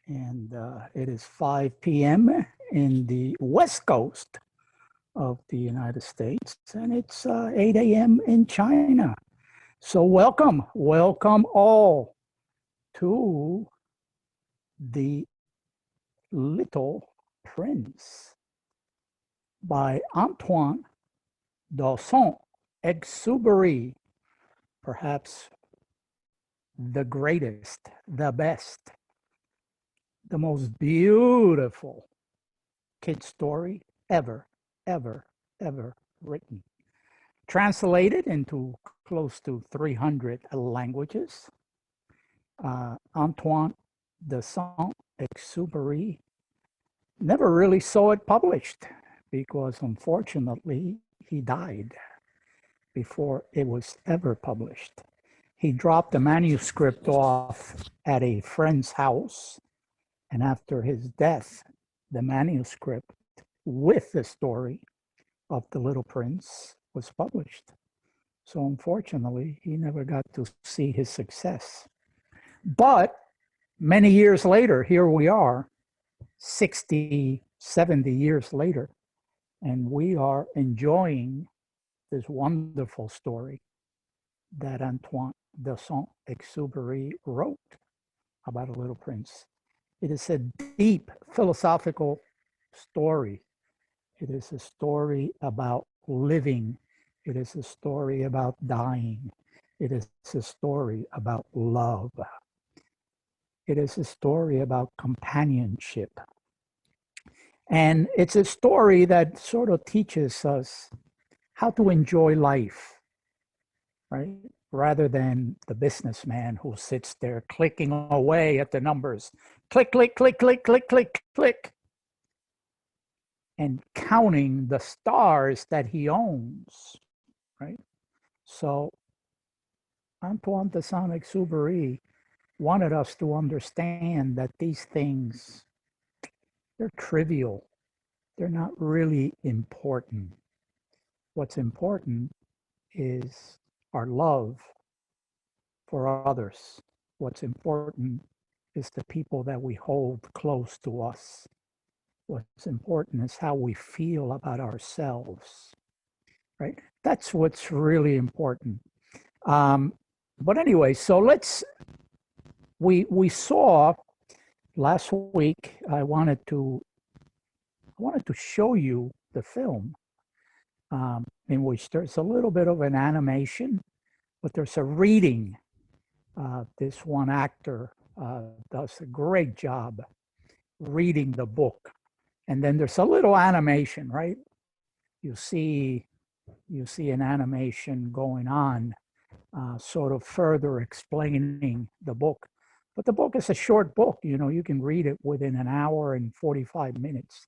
and it is 5 p.m. in the West Coast of the United States, and it's 8 a.m. in China. So welcome all to The Little Prince by Antoine de Saint-Exupéry, perhaps the greatest, the best, the most beautiful kid story ever written. Translated into close to 300 languages, Antoine de Saint-Exupéry never really saw it published because unfortunately he died before it was ever published. He dropped the manuscript off at a friend's house, and after his death, the manuscript with the story of The Little Prince was published. So unfortunately, he never got to see his success. But many years later, here we are, 60, 70 years later, and we are enjoying this wonderful story that Antoine de Saint-Exupéry wrote about a little prince. It is a deep philosophical story. It is a story about living. It is a story about dying. It is a story about love. It is a story about companionship. And it's a story that sort of teaches us how to enjoy life, right? Rather than the businessman who sits there clicking away at the numbers. Click, click, click, click, click, click, click. And counting the stars that he owns, right? So Antoine de Saint-Exupéry wanted us to understand that these things, they're trivial. They're not really important. What's important is our love for others. What's important is the people that we hold close to us. What's important is how we feel about ourselves, right? That's what's really important. But anyway, so we saw last week, I wanted to show you the film in which there's a little bit of an animation, but there's a reading. This one actor does a great job reading the book. And then there's a little animation, right? You see an animation going on, sort of further explaining the book. But the book is a short book, you can read it within an hour and 45 minutes.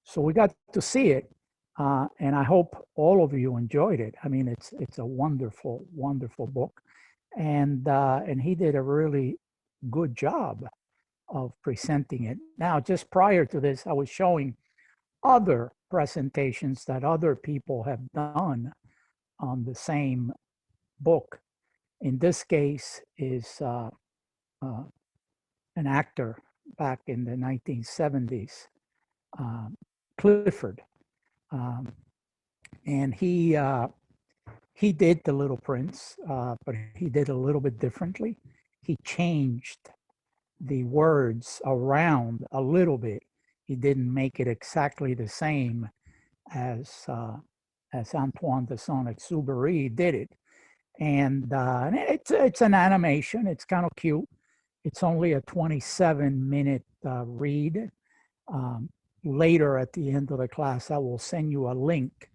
So we got to see it, and I hope all of you enjoyed it. I mean, it's a wonderful, wonderful book, and he did a really good job of presenting it. Now, just prior to this, I was showing other presentations that other people have done on the same book. In this case is an actor back in the 1970s, Clifford. And he did The Little Prince, but he did a little bit differently. He changed the words around a little bit. He didn't make it exactly the same as Antoine de Saint-Exupéry did it. And it's an animation. It's kind of cute. It's only a 27-minute read. Later at the end of the class, I will send you a link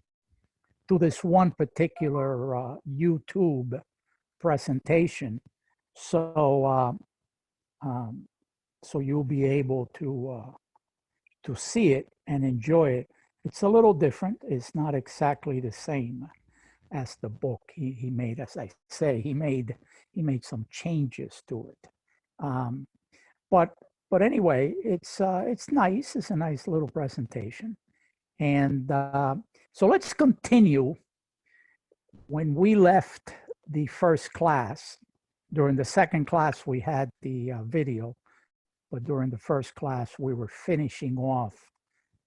to this one particular YouTube presentation. So you'll be able to see it and enjoy it. It's a little different. It's not exactly the same as the book. He made, as I say, he made some changes to it. But anyway, it's nice. It's a nice little presentation. And so let's continue. When we left the first class, during the second class, we had the video. but during the first class, we were finishing off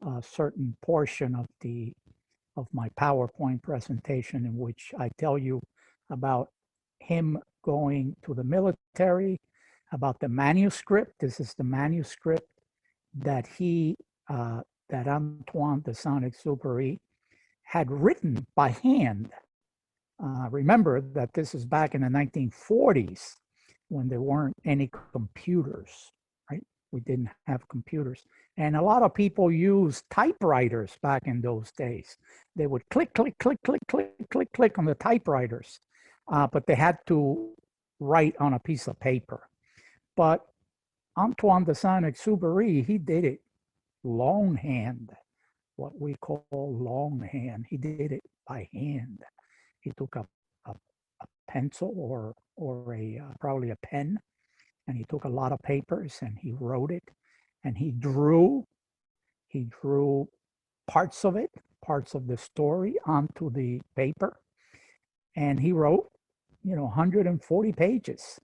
a certain portion of my PowerPoint presentation in which I tell you about him going to the military, about the manuscript. This is the manuscript that that Antoine de Saint-Exupéry had written by hand. Remember that this is back in the 1940s when there weren't any computers, right? We didn't have computers. And a lot of people used typewriters back in those days. They would click, click, click, click, click, click, click on the typewriters, but they had to write on a piece of paper. But Antoine de Saint-Exupéry, he did it longhand, what we call longhand. He did it by hand. He took a pencil or probably a pen, and he took a lot of papers and he wrote it, and he drew parts of it, parts of the story onto the paper, and he wrote, 140 pages.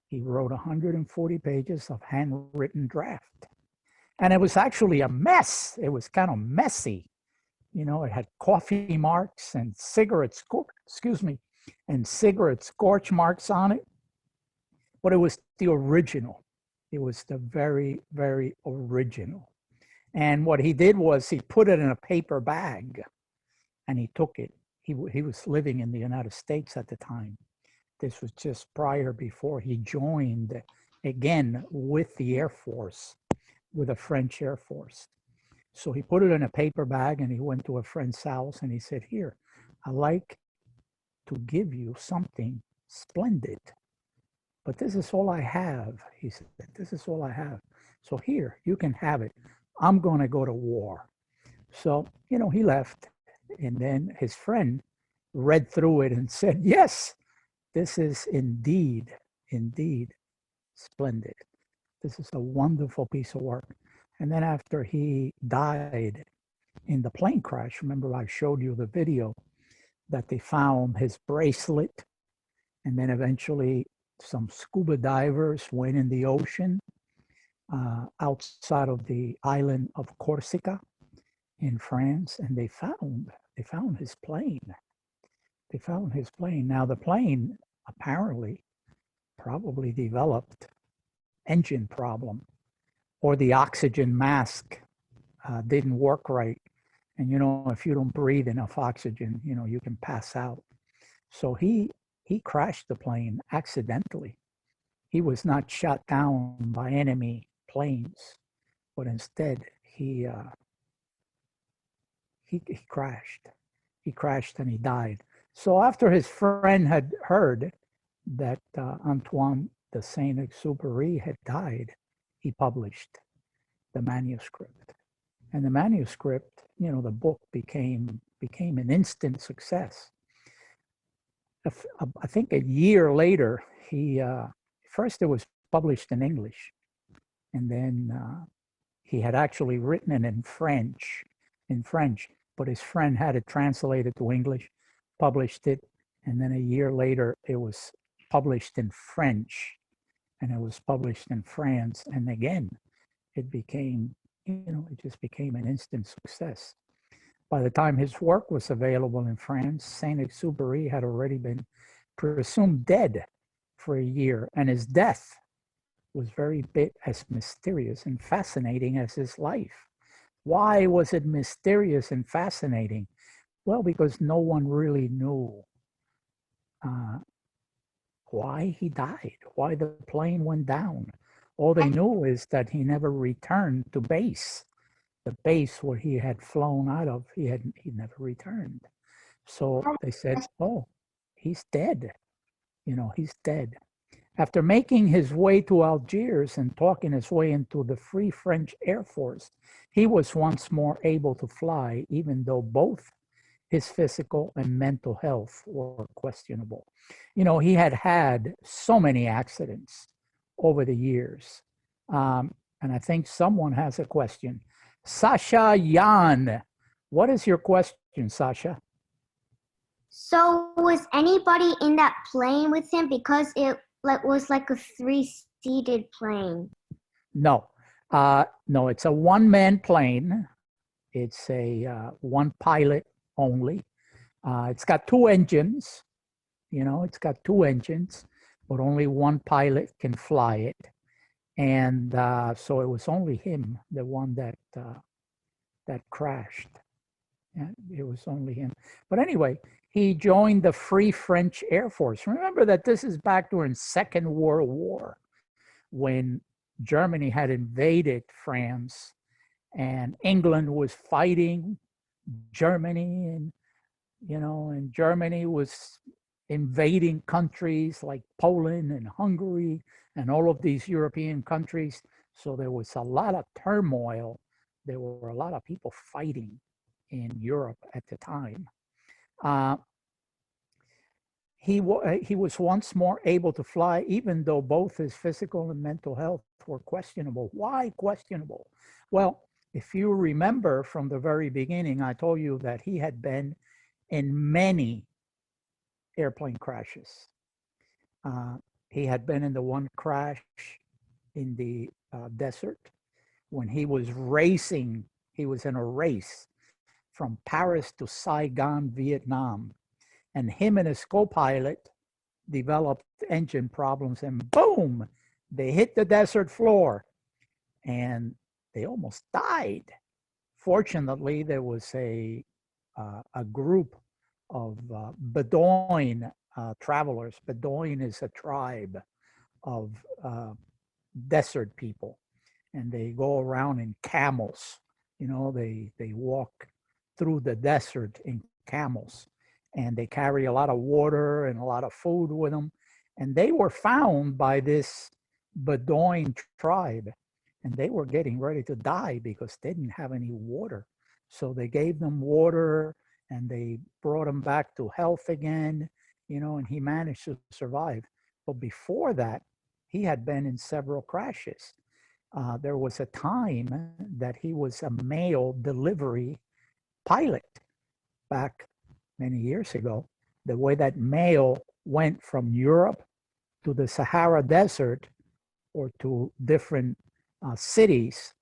He wrote 140 pages of handwritten draft. And it was actually a mess. It was kind of messy. It had coffee marks and cigarette scorch marks on it. But it was the original. It was the very, very original. And what he did was he put it in a paper bag and he took it. He was living in the United States at the time. This was just before he joined again with the Air Force, with the French Air Force. So he put it in a paper bag and he went to a friend's house and he said, "Here, I like to give you something splendid, but this is all I have." He said, "This is all I have. So here, you can have it. I'm going to go to war." So, he left. And then his friend read through it and said, "Yes, this is indeed splendid. This is a wonderful piece of work." And then after he died in the plane crash, remember I showed you the video that they found his bracelet, and then eventually some scuba divers went in the ocean outside of the island of Corsica in France, and they found his plane. They found his plane. Now the plane apparently probably developed engine problem, or the oxygen mask didn't work right. And if you don't breathe enough oxygen, you can pass out. So he crashed the plane accidentally. He was not shot down by enemy planes, but instead he crashed. He crashed and he died. So after his friend had heard that Antoine de Saint-Exupéry had died, he published the manuscript. And the manuscript, the book became an instant success. I think a year later, first it was published in English, and then he had actually written it in French, but his friend had it translated to English, published it, and then a year later it was published in French, and it was published in France, and again, it became, it just became an instant success. By the time his work was available in France, Saint-Exupéry had already been presumed dead for a year, and his death was very bit as mysterious and fascinating as his life. Why was it mysterious and fascinating? Well, because no one really knew why he died, why the plane went down. All they knew is that he never returned to base. The base where he had flown out of, he never returned. So they said, "Oh, he's dead. He's dead." After making his way to Algiers and talking his way into the Free French Air Force, he was once more able to fly, even though both his physical and mental health were questionable. He had so many accidents over the years. And I think someone has a question. Sasha Yan, what is your question, Sasha? So was anybody in that plane with him? Because it was like a 3-seated plane. No, no, it's a one-man plane. It's a one pilot only. It's got two engines. You know, it's got two engines, but only one pilot can fly it. And so it was only him, the one that crashed. Yeah, it was only him. But anyway, he joined the Free French Air Force. Remember that this is back during Second World War, when Germany had invaded France and England was fighting Germany, and and Germany was invading countries like Poland and Hungary and all of these European countries. So there was a lot of turmoil. There were a lot of people fighting in Europe at the time. Uh, he was once more able to fly, even though both his physical and mental health were questionable. Why questionable? Well, if you remember from the very beginning, I told you that he had been in many airplane crashes. He had been in the one crash in the desert when he was racing. He was in a race from Paris to Saigon, Vietnam. And him and his co-pilot developed engine problems, and boom, they hit the desert floor and they almost died. Fortunately, there was a group of Bedouin travelers. Bedouin is a tribe of desert people, and they go around in camels. They walk through the desert in camels, and they carry a lot of water and a lot of food with them. And they were found by this Bedouin tribe, and they were getting ready to die because they didn't have any water. So they gave them water and they brought him back to health again, and he managed to survive. But before that, he had been in several crashes. There was a time that he was a mail delivery pilot back many years ago. The way that mail went from Europe to the Sahara Desert or to different cities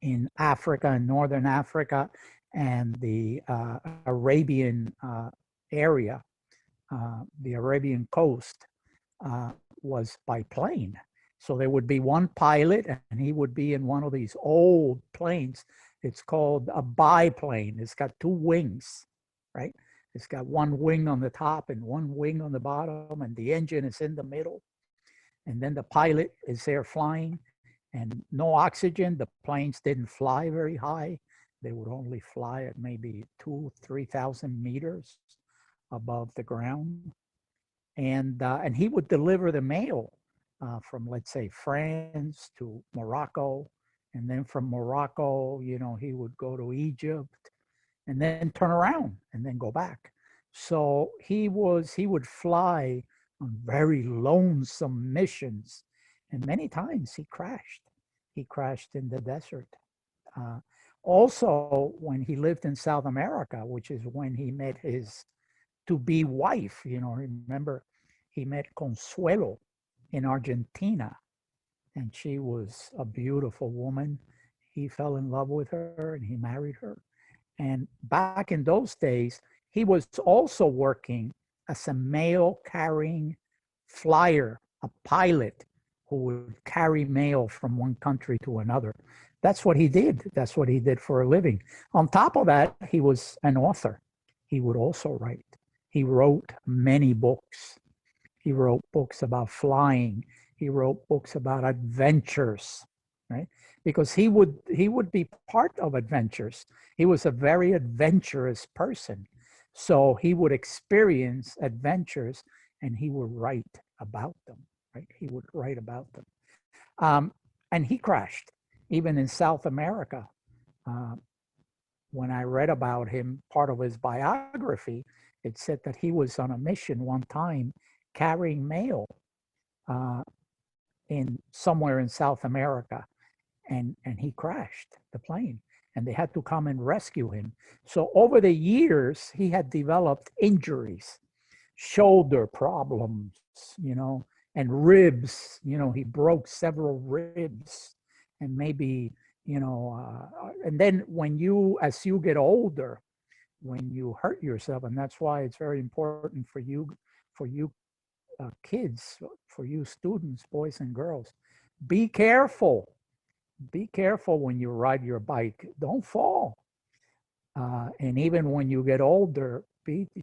in Africa and Northern Africa and the Arabian area, the Arabian coast, was by plane. So there would be one pilot, and he would be in one of these old planes. It's called a biplane. It's got two wings, right? It's got one wing on the top and one wing on the bottom, and the engine is in the middle. And then the pilot is there flying, and no oxygen. The planes didn't fly very high. They would only fly at maybe 2,000-3,000 meters above the ground. And he would deliver the mail from, let's say, France to Morocco. And then from Morocco, he would go to Egypt and then turn around and then go back. So he would fly on very lonesome missions. And many times he crashed. He crashed in the desert. Also, when he lived in South America, which is when he met his to-be wife, remember, he met Consuelo in Argentina, and she was a beautiful woman. He fell in love with her and he married her. And back in those days, he was also working as a mail carrying flyer, a pilot who would carry mail from one country to another. That's what he did. That's what he did for a living. On top of that, he was an author. He would also write. He wrote many books. He wrote books about flying. He wrote books about adventures, right? Because he would be part of adventures. He was a very adventurous person. So he would experience adventures and he would write about them, right? He would write about them. And he crashed, even in South America. When I read about him, part of his biography, it said that he was on a mission one time carrying mail in somewhere in South America, and he crashed the plane, and they had to come and rescue him. So over the years, he had developed injuries, shoulder problems, and ribs. He broke several ribs, and maybe, and then as you get older, when you hurt yourself, and that's why it's very important for you kids, for you students, boys and girls, be careful. Be careful when you ride your bike. Don't fall. And even when you get older,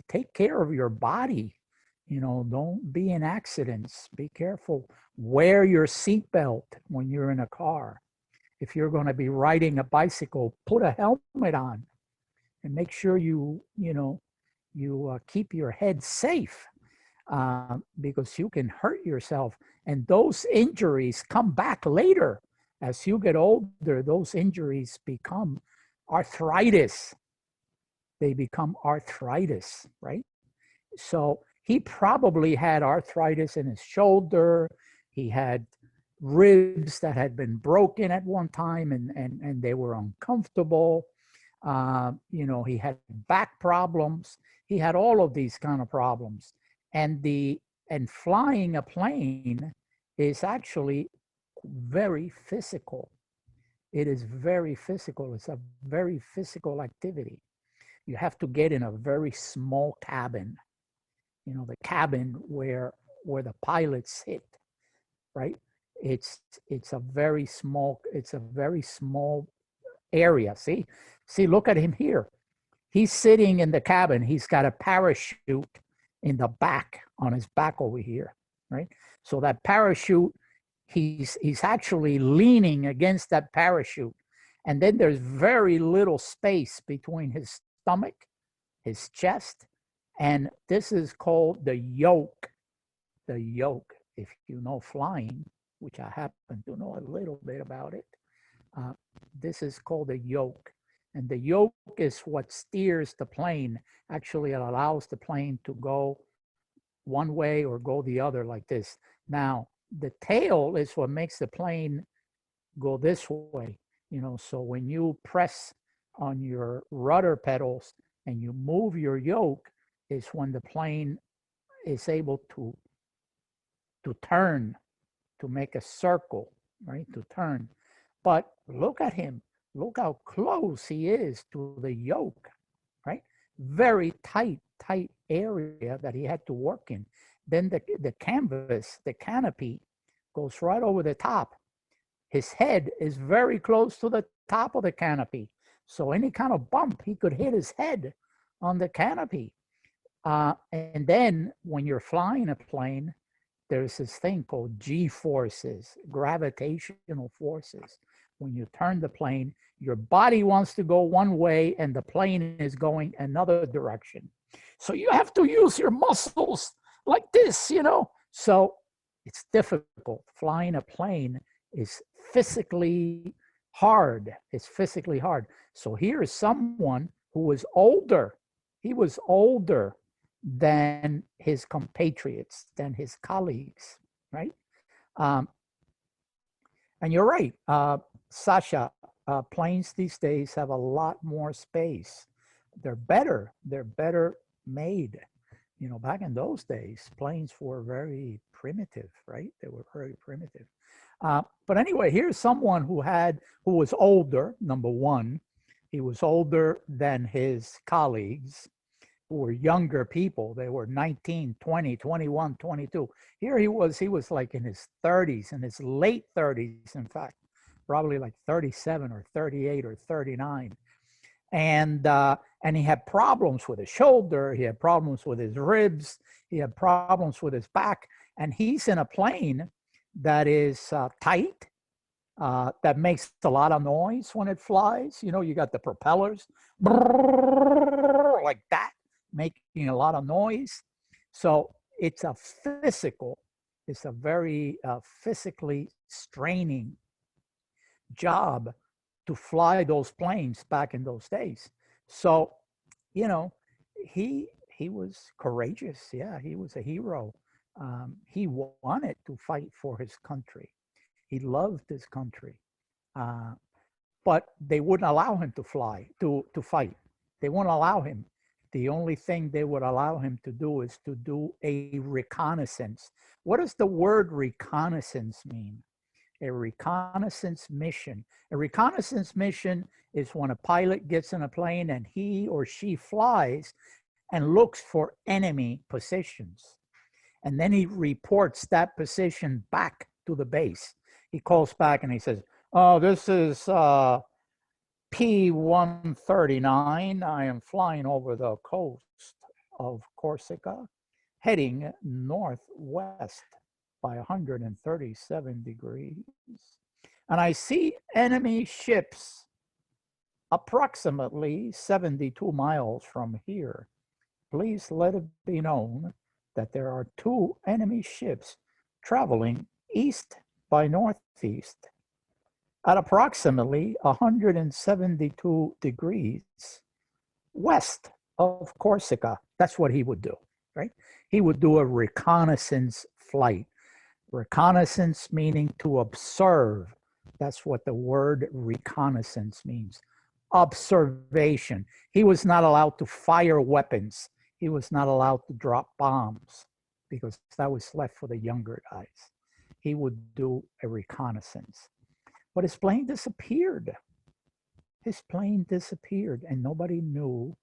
take care of your body. Don't be in accidents. Be careful. Wear your seatbelt when you're in a car. If you're going to be riding a bicycle, put a helmet on, and make sure you keep your head safe, because you can hurt yourself, and those injuries come back later. As you get older, those injuries become arthritis. They become arthritis, right? So he probably had arthritis in his shoulder. He had ribs that had been broken at one time, and they were uncomfortable. He had back problems. He had all of these kind of problems. And flying a plane is actually very physical. It is very physical. It's a very physical activity. You have to get in a very small cabin, the cabin where the pilots sit, right? It's a very small area. See, look at him here. He's sitting in the cabin. He's got a parachute in the back, on his back over here, right? So that parachute, he's actually leaning against that parachute. And then there's very little space between his stomach, his chest, and this is called the yoke. The yoke, if you know flying, which I happen to know a little bit about it, this is called a yoke. And the yoke is what steers the plane. Actually, it allows the plane to go one way or go the other, like this. Now, the tail is what makes the plane go this way. So when you press on your rudder pedals and you move your yoke, is when the plane is able to turn, to make a circle, right? To turn. But look at him. Look how close he is to the yoke, right? Very tight area that he had to work in. Then the canvas, the canopy, goes right over the top. His head is very close to the top of the canopy. So any kind of bump, he could hit his head on the canopy. And then when you're flying a plane, there's this thing called G-forces, gravitational forces. When you turn the plane, your body wants to go one way and the plane is going another direction. So you have to use your muscles like this, So it's difficult. Flying a plane is physically hard. It's physically hard. So here is someone who was older. He was older than his compatriots, than his colleagues, right? And you're right, Sasha, planes these days have a lot more space. They're better made. Back in those days, planes were very primitive, right? They were very primitive. But anyway, here's someone who was older, number one. He was older than his colleagues, who were younger people. They were 19, 20, 21, 22. Here he was like in his 30s, in his late 30s, in fact, probably like 37 or 38 or 39. And he had problems with his shoulder. He had problems with his ribs. He had problems with his back. And he's in a plane that is tight, that makes a lot of noise when it flies. You got the propellers like that, making a lot of noise. So it's a very physically straining job to fly those planes back in those days. So, he was courageous. Yeah, he was a hero. He wanted to fight for his country. He loved his country. But they wouldn't allow him to fight. They wouldn't allow him. The only thing they would allow him to do is to do a reconnaissance. What does the word reconnaissance mean? a reconnaissance mission. A reconnaissance mission is when a pilot gets in a plane and he or she flies and looks for enemy positions. And then he reports that position back to the base. He calls back and he says, oh, this is P-139. I am flying over the coast of Corsica, heading northwest by 137 degrees. And I see enemy ships approximately 72 miles from here. Please let it be known that there are 2 enemy ships traveling east by northeast at approximately 172 degrees west of Corsica. That's what he would do, right? He would do a reconnaissance flight. Reconnaissance meaning to observe. That's what the word reconnaissance means. Observation. He was not allowed to fire weapons. He was not allowed to drop bombs because that was left for the younger guys. He would do a reconnaissance. But his plane disappeared. His plane disappeared and nobody knew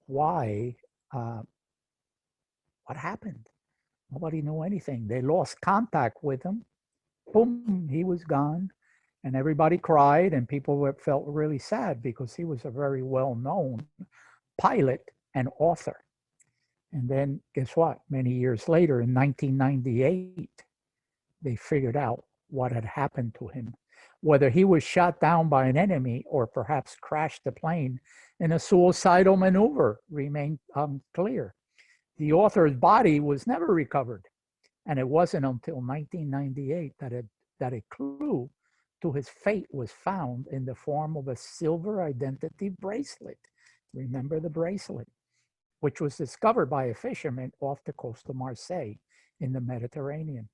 why, what happened. Nobody knew anything. They lost contact with him. Boom, he was gone. And everybody cried and people felt really sad because he was a very well-known pilot and author. And then guess what? Many years later, in 1998, they figured out what had happened to him. Whether he was shot down by an enemy or perhaps crashed the plane in a suicidal maneuver remained unclear. The author's body was never recovered. And it wasn't until 1998 that a clue to his fate was found in the form of a silver identity bracelet. Remember the bracelet, which was discovered by a fisherman off the coast of Marseille in the Mediterranean.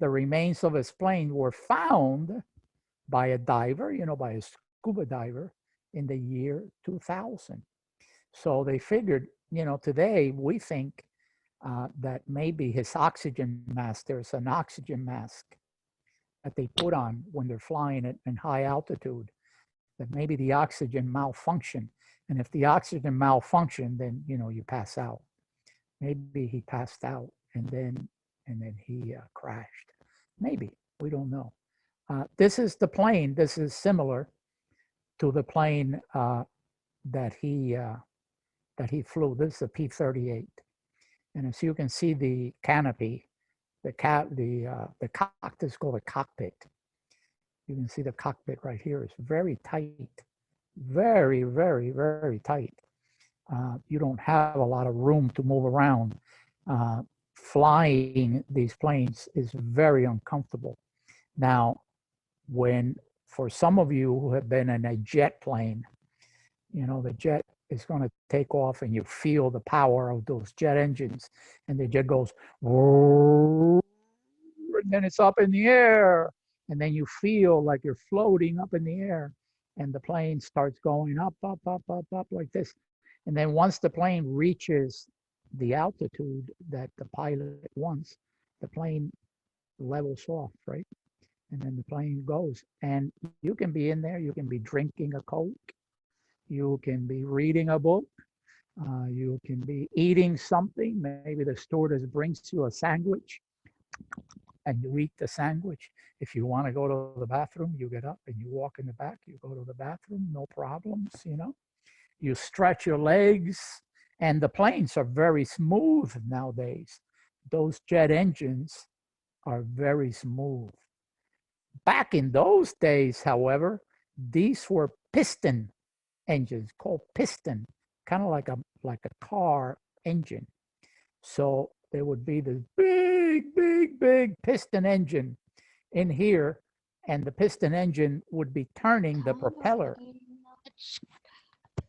The remains of his plane were found by a diver, by a scuba diver in the year 2000. So they figured, today we think that maybe his oxygen mask, there's an oxygen mask that they put on when they're flying at high altitude, that maybe the oxygen malfunctioned. And if the oxygen malfunctioned, then, you pass out. Maybe he passed out and then he crashed. Maybe, we don't know. This is the plane. This is similar to the plane that he flew. This is a P-38. And as you can see, the canopy, the cockpit is called a cockpit. You can see the cockpit right here is very tight, very, very, very tight. You don't have a lot of room to move around. Flying these planes is very uncomfortable. Now, for some of you who have been in a jet plane, the jet is going to take off and you feel the power of those jet engines and the jet goes, and then it's up in the air. And then you feel like you're floating up in the air and the plane starts going up, up, up, up, up like this. And then once the plane reaches the altitude that the pilot wants, the plane levels off, right? And then the plane goes. And you can be in there, you can be drinking a Coke, you can be reading a book, you can be eating something. Maybe the stewardess brings you a sandwich and you eat the sandwich. If you want to go to the bathroom, you get up and you walk in the back, you go to the bathroom, no problems, You stretch your legs, and the planes are very smooth nowadays. Those jet engines are very smooth. Back in those days, however, these were piston engines, called piston, kind of like a car engine. So there would be this big, big, big piston engine in here, and the piston engine would be turning the propeller.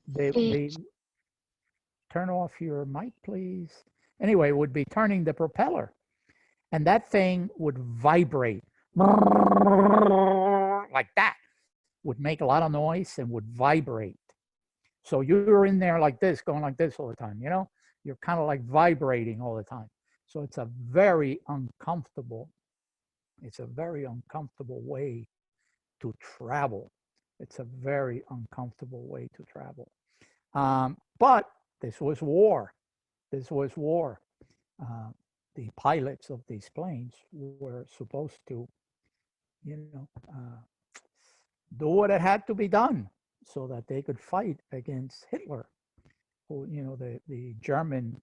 They turn off your mic, please. Anyway, it would be turning the propeller, and that thing would vibrate like that, would make a lot of noise and would vibrate. So you're in there like this, going like this all the time, You're kind of like vibrating all the time. So it's a very uncomfortable It's a very uncomfortable way to travel. It's a very uncomfortable way to travel. But this was war. This was war. Uh, the pilots of these planes were supposed to, you know, do what it had to be done so that they could fight against Hitler, who, the German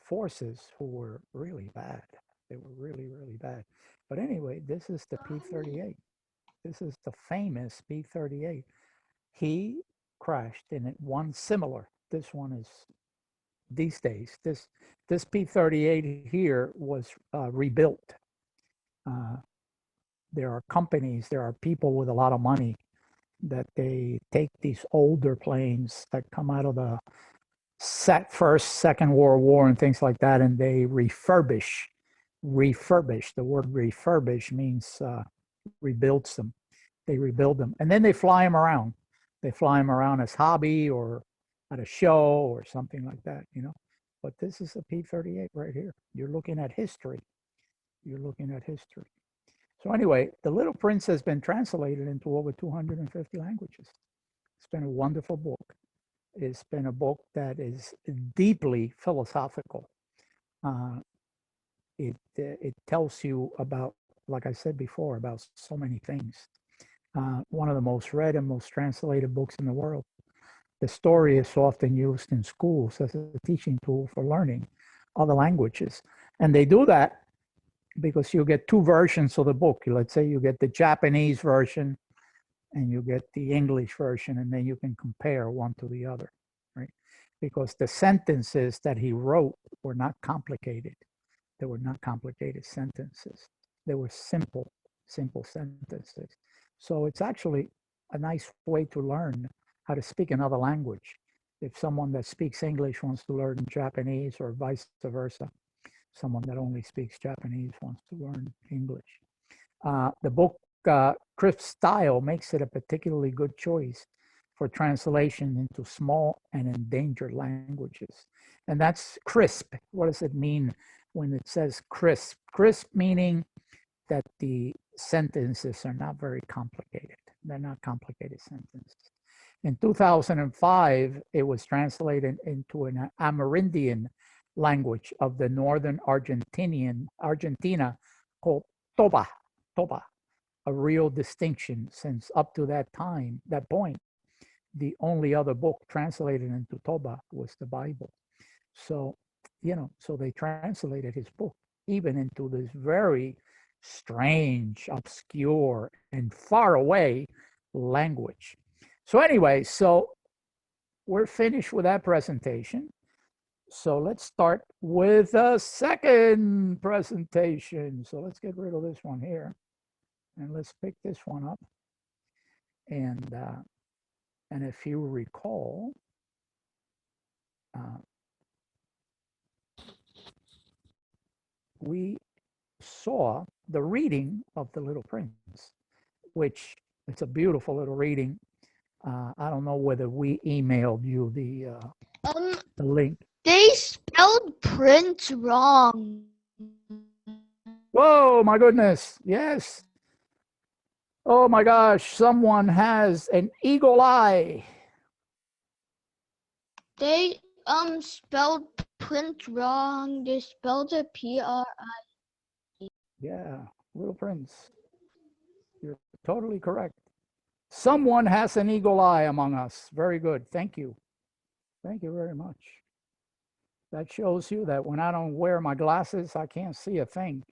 forces who were really bad. They were really, really bad. But anyway, this is the P 38. This is the famous P 38. He crashed in it, one similar. This one is these days. This P 38 here was rebuilt. Uh, there are companies, there are people with a lot of money that they take these older planes that come out of the first, second World War and things like that, and they refurbish. Refurbish. The word refurbish means rebuilds them. They rebuild them, and then they fly them around. They fly them around as hobby or at a show or something like that. But this is a P-38 right here. You're looking at history. You're looking at history. So anyway, The Little Prince has been translated into over 250 languages. It's been a wonderful book. It's been a book that is deeply philosophical. Uh, it tells you about, like I said before, about so many things. One of the most read and most translated books in the world. The story is often used in schools as a teaching tool for learning other languages. And they do that because you get two versions of the book. Let's say you get the Japanese version and you get the English version, and then you can compare one to the other, right? Because the sentences that he wrote were not complicated. They were not complicated sentences. They were simple sentences. So it's actually a nice way to learn how to speak another language. If someone that speaks English wants to learn Japanese, or vice versa, someone that only speaks Japanese wants to learn English. The book Crisp Style makes it a particularly good choice for translation into small and endangered languages. And that's crisp. What does it mean when it says crisp? Crisp meaning that the sentences are not very complicated. They're not complicated sentences. In 2005, it was translated into an Amerindian language of the northern Argentina called Toba. Toba, a real distinction, since up to that point, the only other book translated into Toba was the Bible. So, so they translated his book even into this very strange, obscure, and far away language. So anyway, so we're finished with that presentation. So let's start with a second presentation. So let's get rid of this one here. And let's pick this one up. And if you recall, we saw the reading of The Little Prince, which it's a beautiful little reading. I don't know whether we emailed you the link. They spelled Prince wrong. Whoa, my goodness. Yes. Oh my gosh, someone has an eagle eye. They spelled Prince wrong. They spelled it P-R-I. Yeah, Little Prince. You're totally correct. Someone has an eagle eye among us. Very good. Thank you. Thank you very much. That shows you that when I don't wear my glasses, I can't see a thing.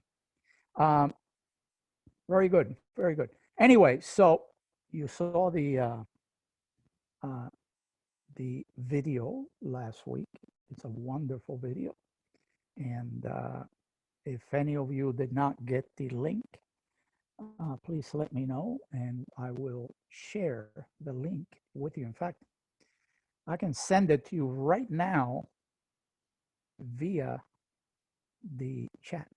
Very good. Very good. Anyway, so you saw the video last week. It's a wonderful video. And if any of you did not get the link, please let me know and I will share the link with you. In fact, I can send it to you right now via the chat.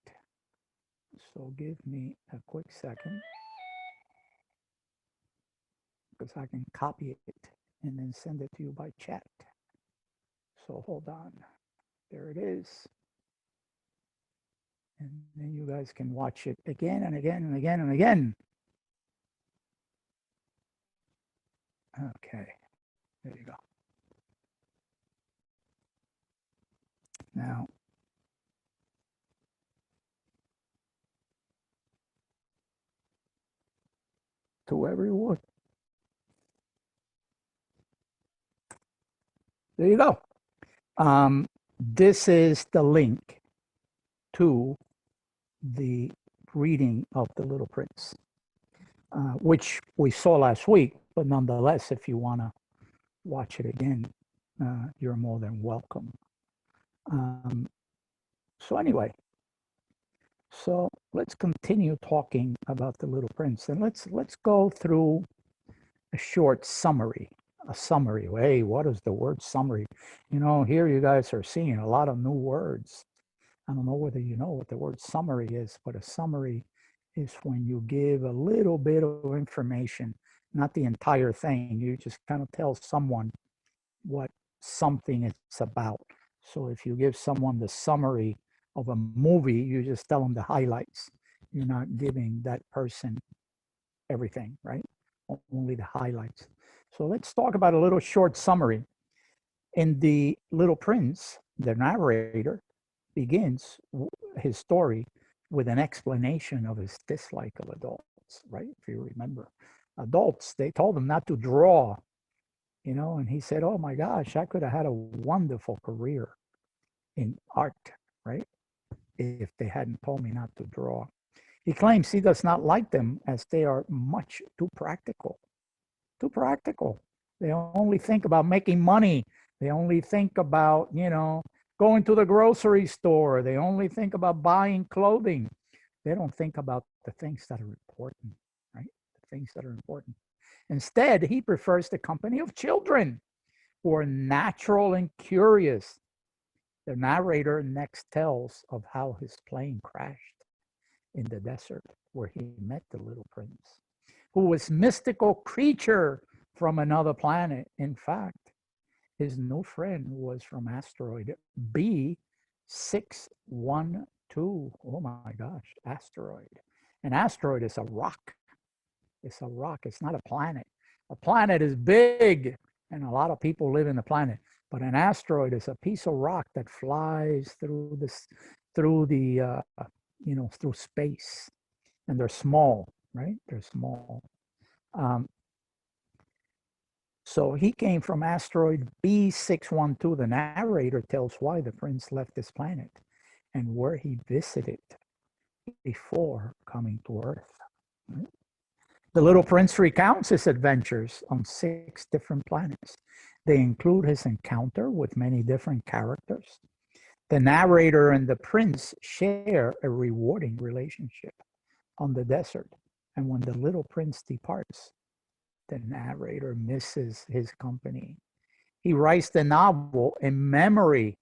So give me a quick second, because I can copy it and then send it to you by chat. So hold on. There it is. And then you guys can watch it again and again and again and again. Okay, there you go. Now, to everyone. There you go. This is the link to the reading of The Little Prince, which we saw last week, but nonetheless, if you want to watch it again, you're more than welcome. So anyway, so let's continue talking about The Little Prince, and let's go through a short summary. A summary. Hey, what is the word summary? You know, here you guys are seeing a lot of new words. I don't know whether you know what the word summary is, but a summary is when you give a little bit of information, not the entire thing. You just kind of tell someone what something is about. So if you give someone the summary of a movie, you just tell them the highlights. You're not giving that person everything, right? Only the highlights. So let's talk about a little short summary. In The Little Prince, the narrator begins his story with an explanation of his dislike of adults, right? If you remember, adults, they told him not to draw, you know, and he said, oh my gosh, I could have had a wonderful career in art, right? If they hadn't told me not to draw. He claims he does not like them as they are much too practical. Too practical. They only think about making money. They only think about, you know, going to the grocery store. They only think about buying clothing. They don't think about the things that are important, right? The things that are important. Instead, he prefers the company of children who are natural and curious. The narrator next tells of how his plane crashed in the desert where he met the Little Prince, who was mystical creature from another planet. In fact, his new friend was from asteroid B612. Oh my gosh, asteroid. An asteroid is a rock. It's a rock. It's not a planet. A planet is big, and a lot of people live in the planet. But an asteroid is a piece of rock that flies through this, through the, through space, and they're small, right? They're small. So he came from asteroid B612. The narrator tells why the prince left this planet and where he visited before coming to Earth. Right? The Little Prince recounts his adventures on 6 different planets. They include his encounter with many different characters. The narrator and the prince share a rewarding relationship on the desert. And when the Little Prince departs, the narrator misses his company. He writes the novel in memory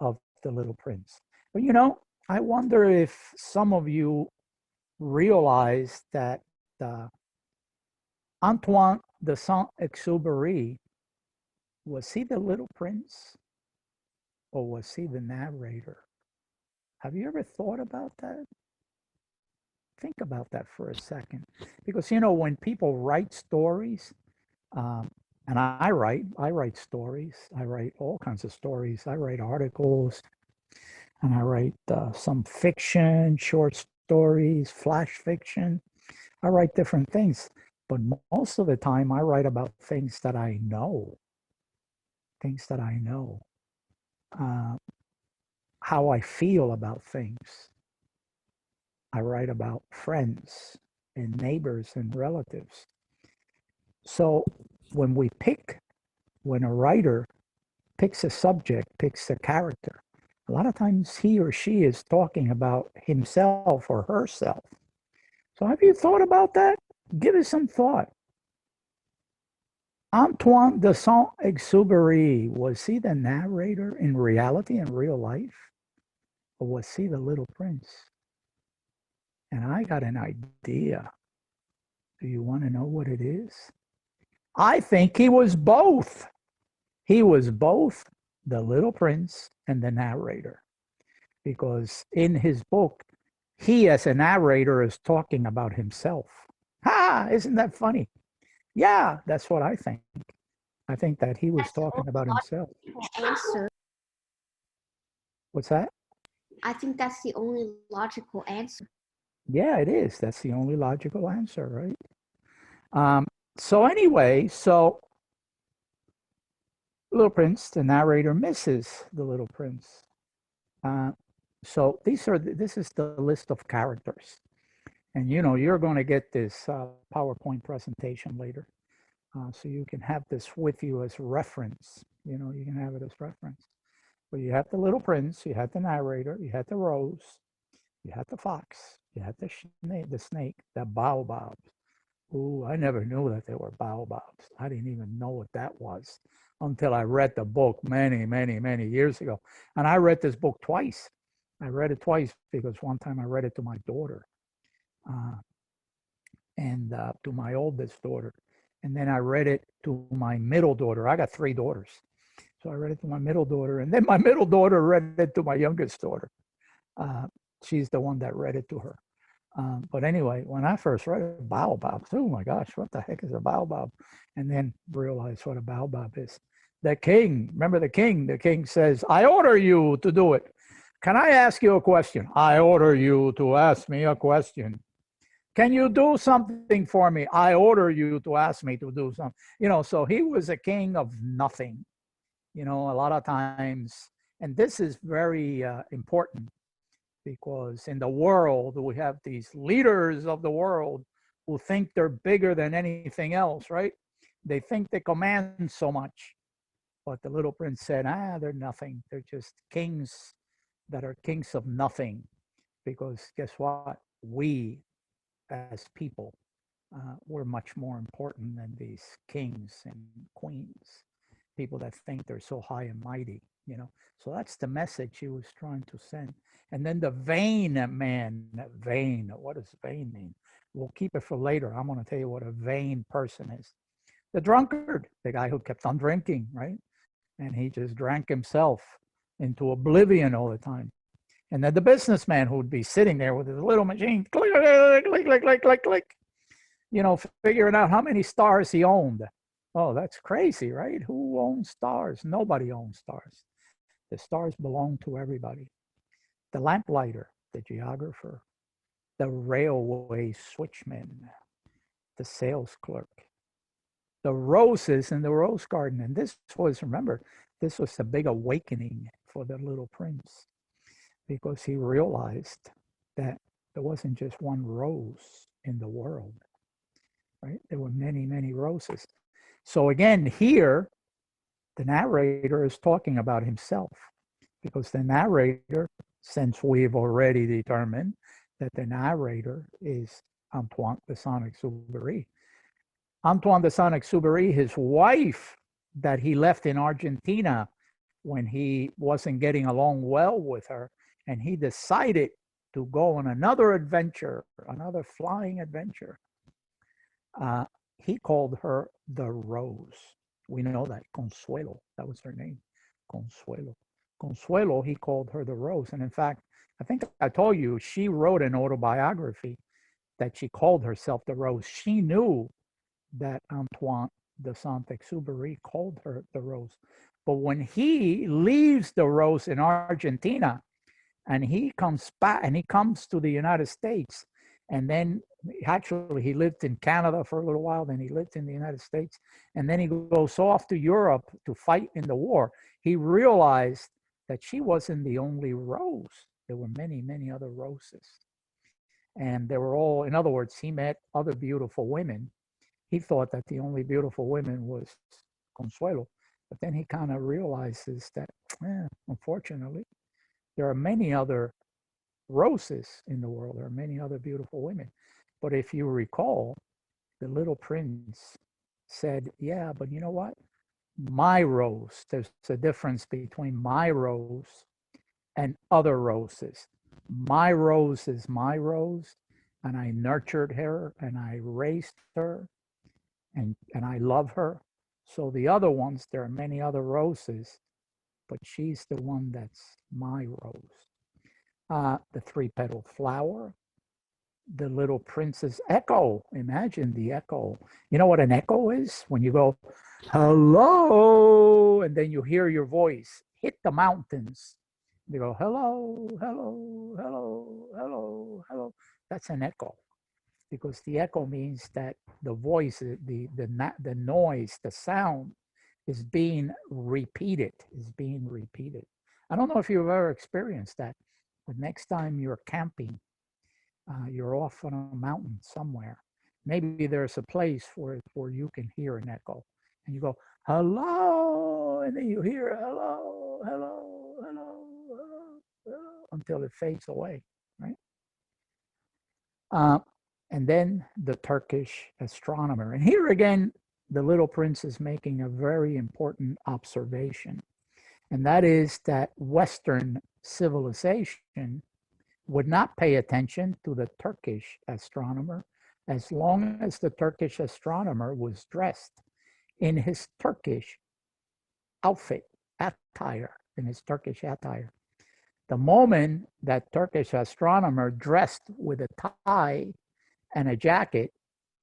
of the Little Prince. But you know, I wonder if some of you realize that Antoine de Saint-Exupéry, was he the Little Prince or was he the narrator? Have you ever thought about that? Think about that for a second. Because, you know, when people write stories, and I write stories. I write all kinds of stories. I write articles, and I write some fiction, short stories, flash fiction. I write different things. But most of the time, I write about things that I know. Things that I know. How I feel about things. I write about friends and neighbors and relatives. So when a writer picks a subject, picks a character, a lot of times he or she is talking about himself or herself. So have you thought about that? Give it some thought. Antoine de Saint-Exupéry, was he the narrator in reality, in real life? Or was he the Little Prince? And I got an idea. Do you want to know what it is? I think he was both. He was both the Little Prince and the narrator. because in his book, he as a narrator is talking about himself. Ha! Isn't that funny? Yeah, that's what I think. I think that he was talking about himself. Answer. What's that? I think that's the only logical answer. Yeah, it is. That's the only logical answer, right? So anyway, so Little Prince, the narrator misses the Little Prince. So this is the list of characters, and you're going to get this PowerPoint presentation later, so you can have this with you as reference. You can have it as reference. But you had the Little Prince, you had the narrator, you had the rose, you had the fox, you had the snake, the baobabs. Ooh, I never knew that they were baobabs. I didn't even know what that was until I read the book many, many, many years ago. And I read this book twice. I read it twice because one time I read it to my daughter and to my oldest daughter. And then I read it to my middle daughter. I got 3 daughters. So I read it to my middle daughter. And then my middle daughter read it to my youngest daughter. She's the one that read it to her. But anyway, when I first read it, baobabs, oh my gosh, what the heck is a baobab? And then realized what a baobab is. The king, remember the king? The king says, I order you to do it. Can I ask you a question? I order you to ask me a question. Can you do something for me? I order you to ask me to do something. So he was a king of nothing, a lot of times. And this is very important. Because in the world, we have these leaders of the world who think they're bigger than anything else, right? They think they command so much. But the Little Prince said, they're nothing. They're just kings that are kings of nothing. Because guess what? We, as people, we're much more important than these kings and queens. People that think they're so high and mighty, So that's the message he was trying to send. And then the vain man, vain, what does vain mean? We'll keep it for later. I'm going to tell you what a vain person is. The drunkard, the guy who kept on drinking, right? And he just drank himself into oblivion all the time. And then the businessman who would be sitting there with his little machine, click, click, click, click, click, click, figuring out how many stars he owned. Oh, that's crazy, right? Who owns stars? Nobody owns stars. The stars belong to everybody. The lamplighter, the geographer, the railway switchman, the sales clerk, the roses in the rose garden. And this was, remember, this was a big awakening for the Little Prince because he realized that there wasn't just one rose in the world, right? There were many, many roses. So again, here, the narrator is talking about himself because the narrator, since we've already determined that the narrator is Antoine de Saint-Exupéry. Antoine de Saint-Exupéry, his wife that he left in Argentina when he wasn't getting along well with her, and he decided to go on another adventure, another flying adventure. He called her the Rose. We know that, Consuelo, that was her name, Consuelo. Consuelo, he called her the Rose. And in fact, I think I told you, she wrote an autobiography that she called herself the Rose. She knew that Antoine de Saint-Exupéry called her the Rose. But when he leaves the Rose in Argentina and he comes back and he comes to the United States, and then actually he lived in Canada for a little while, then he lived in the United States, and then he goes off to Europe to fight in the war. He realized that she wasn't the only rose. There were many, many other roses. And they were all, in other words, he met other beautiful women. He thought that the only beautiful woman was Consuelo. But then he kind of realizes that, unfortunately, there are many other roses in the world. There are many other beautiful women. But if you recall, the Little Prince said, yeah, but you know what? My rose, there's a difference between my rose and other roses. My rose is my rose, and I nurtured her and I raised her and I love her. So the other ones, there are many other roses, but she's the one that's my rose. the three-petaled flower, the little prince's echo. Imagine the echo. You know what an echo is? When you go, hello, and then you hear your voice hit the mountains. You go, hello, hello, hello, hello, hello. That's an echo, because the echo means that the voice, the noise, the sound is being repeated, is being repeated. I don't know if you've ever experienced that, but next time you're camping, you're off on a mountain somewhere. Maybe there's a place where you can hear an echo, and you go, hello, and then you hear hello, hello, hello, hello, hello, until it fades away, right? Uh, and then the Turkish astronomer. And here again, the little prince is making a very important observation, and that is that Western civilization would not pay attention to the Turkish astronomer as long as the Turkish astronomer was dressed in his Turkish outfit, attire, in his Turkish attire. The moment that Turkish astronomer dressed with a tie and a jacket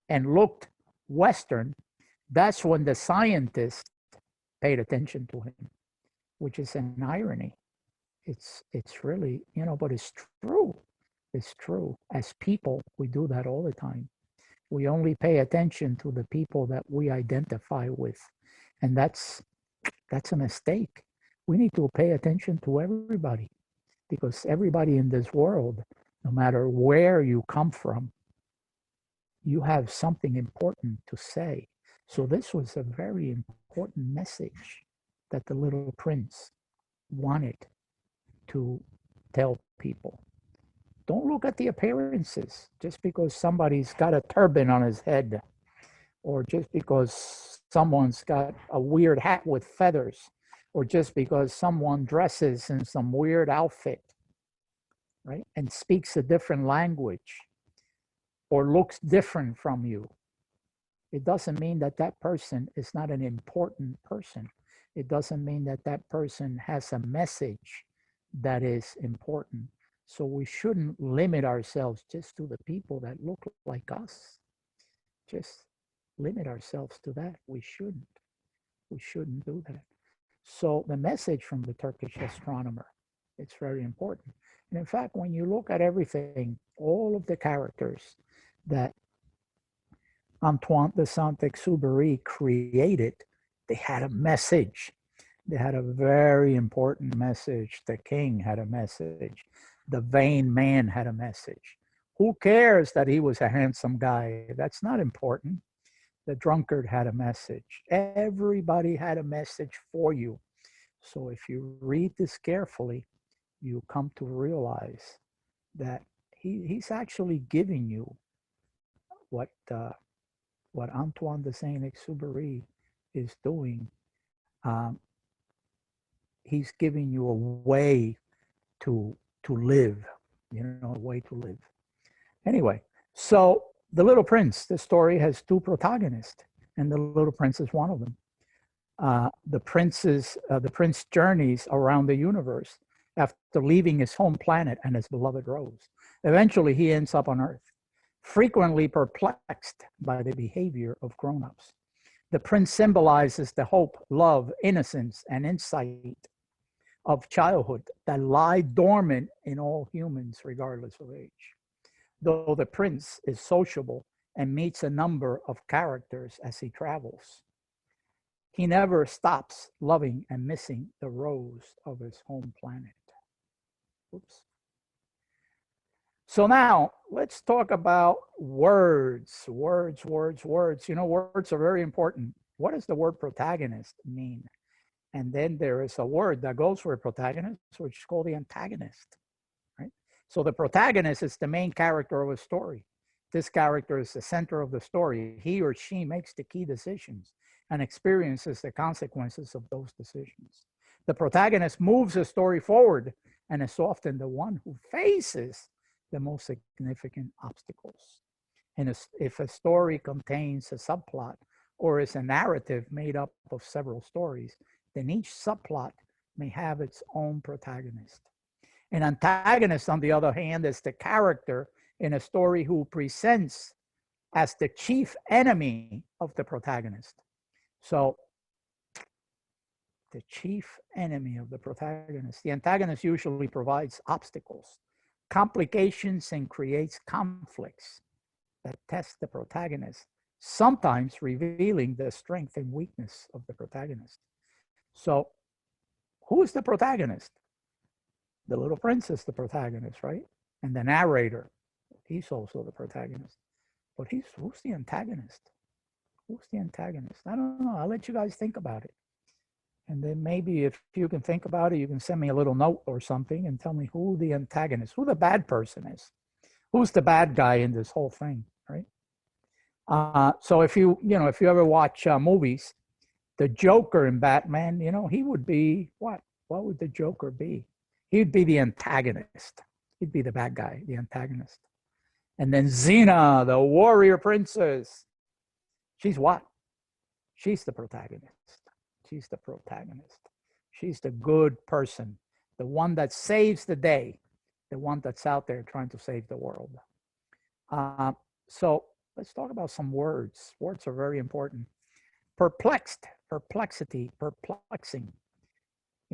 and looked Western, that's when the scientists paid attention to him, which is an irony. It's really, but it's true. It's true. As people, we do that all the time. We only pay attention to the people that we identify with, and that's a mistake. We need to pay attention to everybody, because everybody in this world, no matter where you come from, you have something important to say. So this was a very important message that the little prince wanted to tell people. Don't look at the appearances. Just because somebody's got a turban on his head, or just because someone's got a weird hat with feathers, or just because someone dresses in some weird outfit, right, and speaks a different language or looks different from you, it doesn't mean that that person is not an important person. It doesn't mean that that person has a message that is important. So we shouldn't limit ourselves just to the people that look like us. Just limit ourselves to that. We shouldn't. We shouldn't do that. So the message from the Turkish astronomer, it's very important. And in fact, when you look at everything, all of the characters that Antoine de Saint-Exupéry created, they had a message. They had a very important message. The king had a message. The vain man had a message. Who cares that he was a handsome guy? That's not important. The drunkard had a message. Everybody had a message for you. So if you read this carefully, you come to realize that he's actually giving you what Antoine de Saint-Exupéry is doing. He's giving you a way to live, a way to live. Anyway, so the Little Prince, the story has two protagonists, and the Little Prince is one of them. The prince journeys around the universe after leaving his home planet and his beloved Rose. Eventually, he ends up on Earth, frequently perplexed by the behavior of grown-ups. The prince symbolizes the hope, love, innocence, and insight of childhood that lie dormant in all humans, regardless of age. Though the prince is sociable and meets a number of characters as he travels, he never stops loving and missing the Rose of his home planet. Oops. So now let's talk about words. Words. Words are very important. What does the word protagonist mean? And then there is a word that goes with protagonist, which is called the antagonist, right? So the protagonist is the main character of a story. This character is the center of the story. He or she makes the key decisions and experiences the consequences of those decisions. The protagonist moves the story forward and is often the one who faces the most significant obstacles. And if a story contains a subplot or is a narrative made up of several stories, then each subplot may have its own protagonist. An antagonist, on the other hand, is the character in a story who presents as the chief enemy of the protagonist. So, the chief enemy of the protagonist. The antagonist usually provides obstacles, complications, and creates conflicts that test the protagonist, sometimes revealing the strength and weakness of the protagonist. So, who is the protagonist? The little prince is the protagonist, right? And the narrator, he's also the protagonist. But who's the antagonist? Who's the antagonist? I don't know. I'll let you guys think about it. And then maybe if you can think about it, you can send me a little note or something and tell me who the antagonist, who the bad person is. Who's the bad guy in this whole thing, right? So if you ever watch movies, the Joker in Batman, he would be what? What would the Joker be? He'd be the antagonist. He'd be the bad guy, the antagonist. And then Xena, the warrior princess, she's what? She's the protagonist. She's the protagonist. She's the good person, the one that saves the day, the one that's out there trying to save the world. So let's talk about some words. Words are very important. Perplexed, perplexity, perplexing.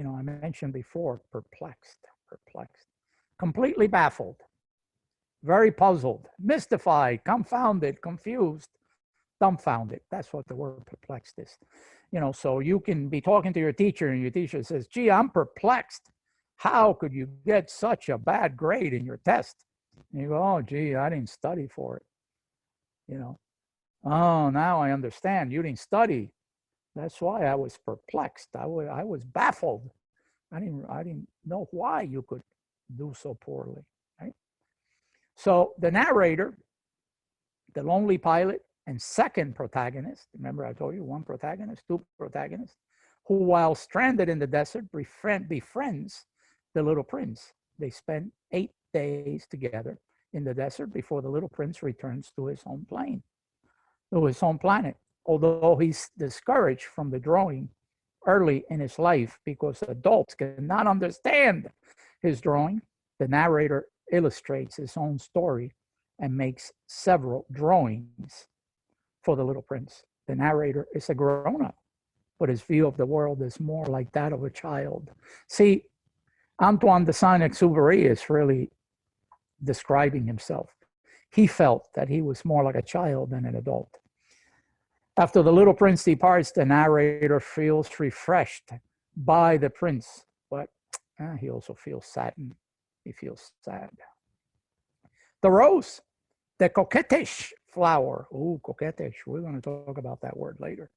I mentioned before, perplexed. Completely baffled, very puzzled, mystified, confounded, confused, dumbfounded. That's what the word perplexed is. So you can be talking to your teacher and your teacher says, gee, I'm perplexed. How could you get such a bad grade in your test? And you go, oh, gee, I didn't study for it. Oh, now I understand. You didn't study. That's why I was perplexed. I was baffled. I didn't know why you could do so poorly, right? So the narrator, the lonely pilot, and second protagonist, remember I told you one protagonist, two protagonists, who while stranded in the desert befriends the little prince. They spend 8 days together in the desert before the little prince returns to his home plane, to his home planet. Although he's discouraged from the drawing early in his life because adults cannot understand his drawing, the narrator illustrates his own story and makes several drawings for the little prince. The narrator is a grown-up, but his view of the world is more like that of a child. See, Antoine de Saint-Exupéry is really describing himself. He felt that he was more like a child than an adult. After the little prince departs, the narrator feels refreshed by the prince, but he also feels saddened. He feels sad. The rose, the coquettish flower. Oh, coquettish. We're going to talk about that word later.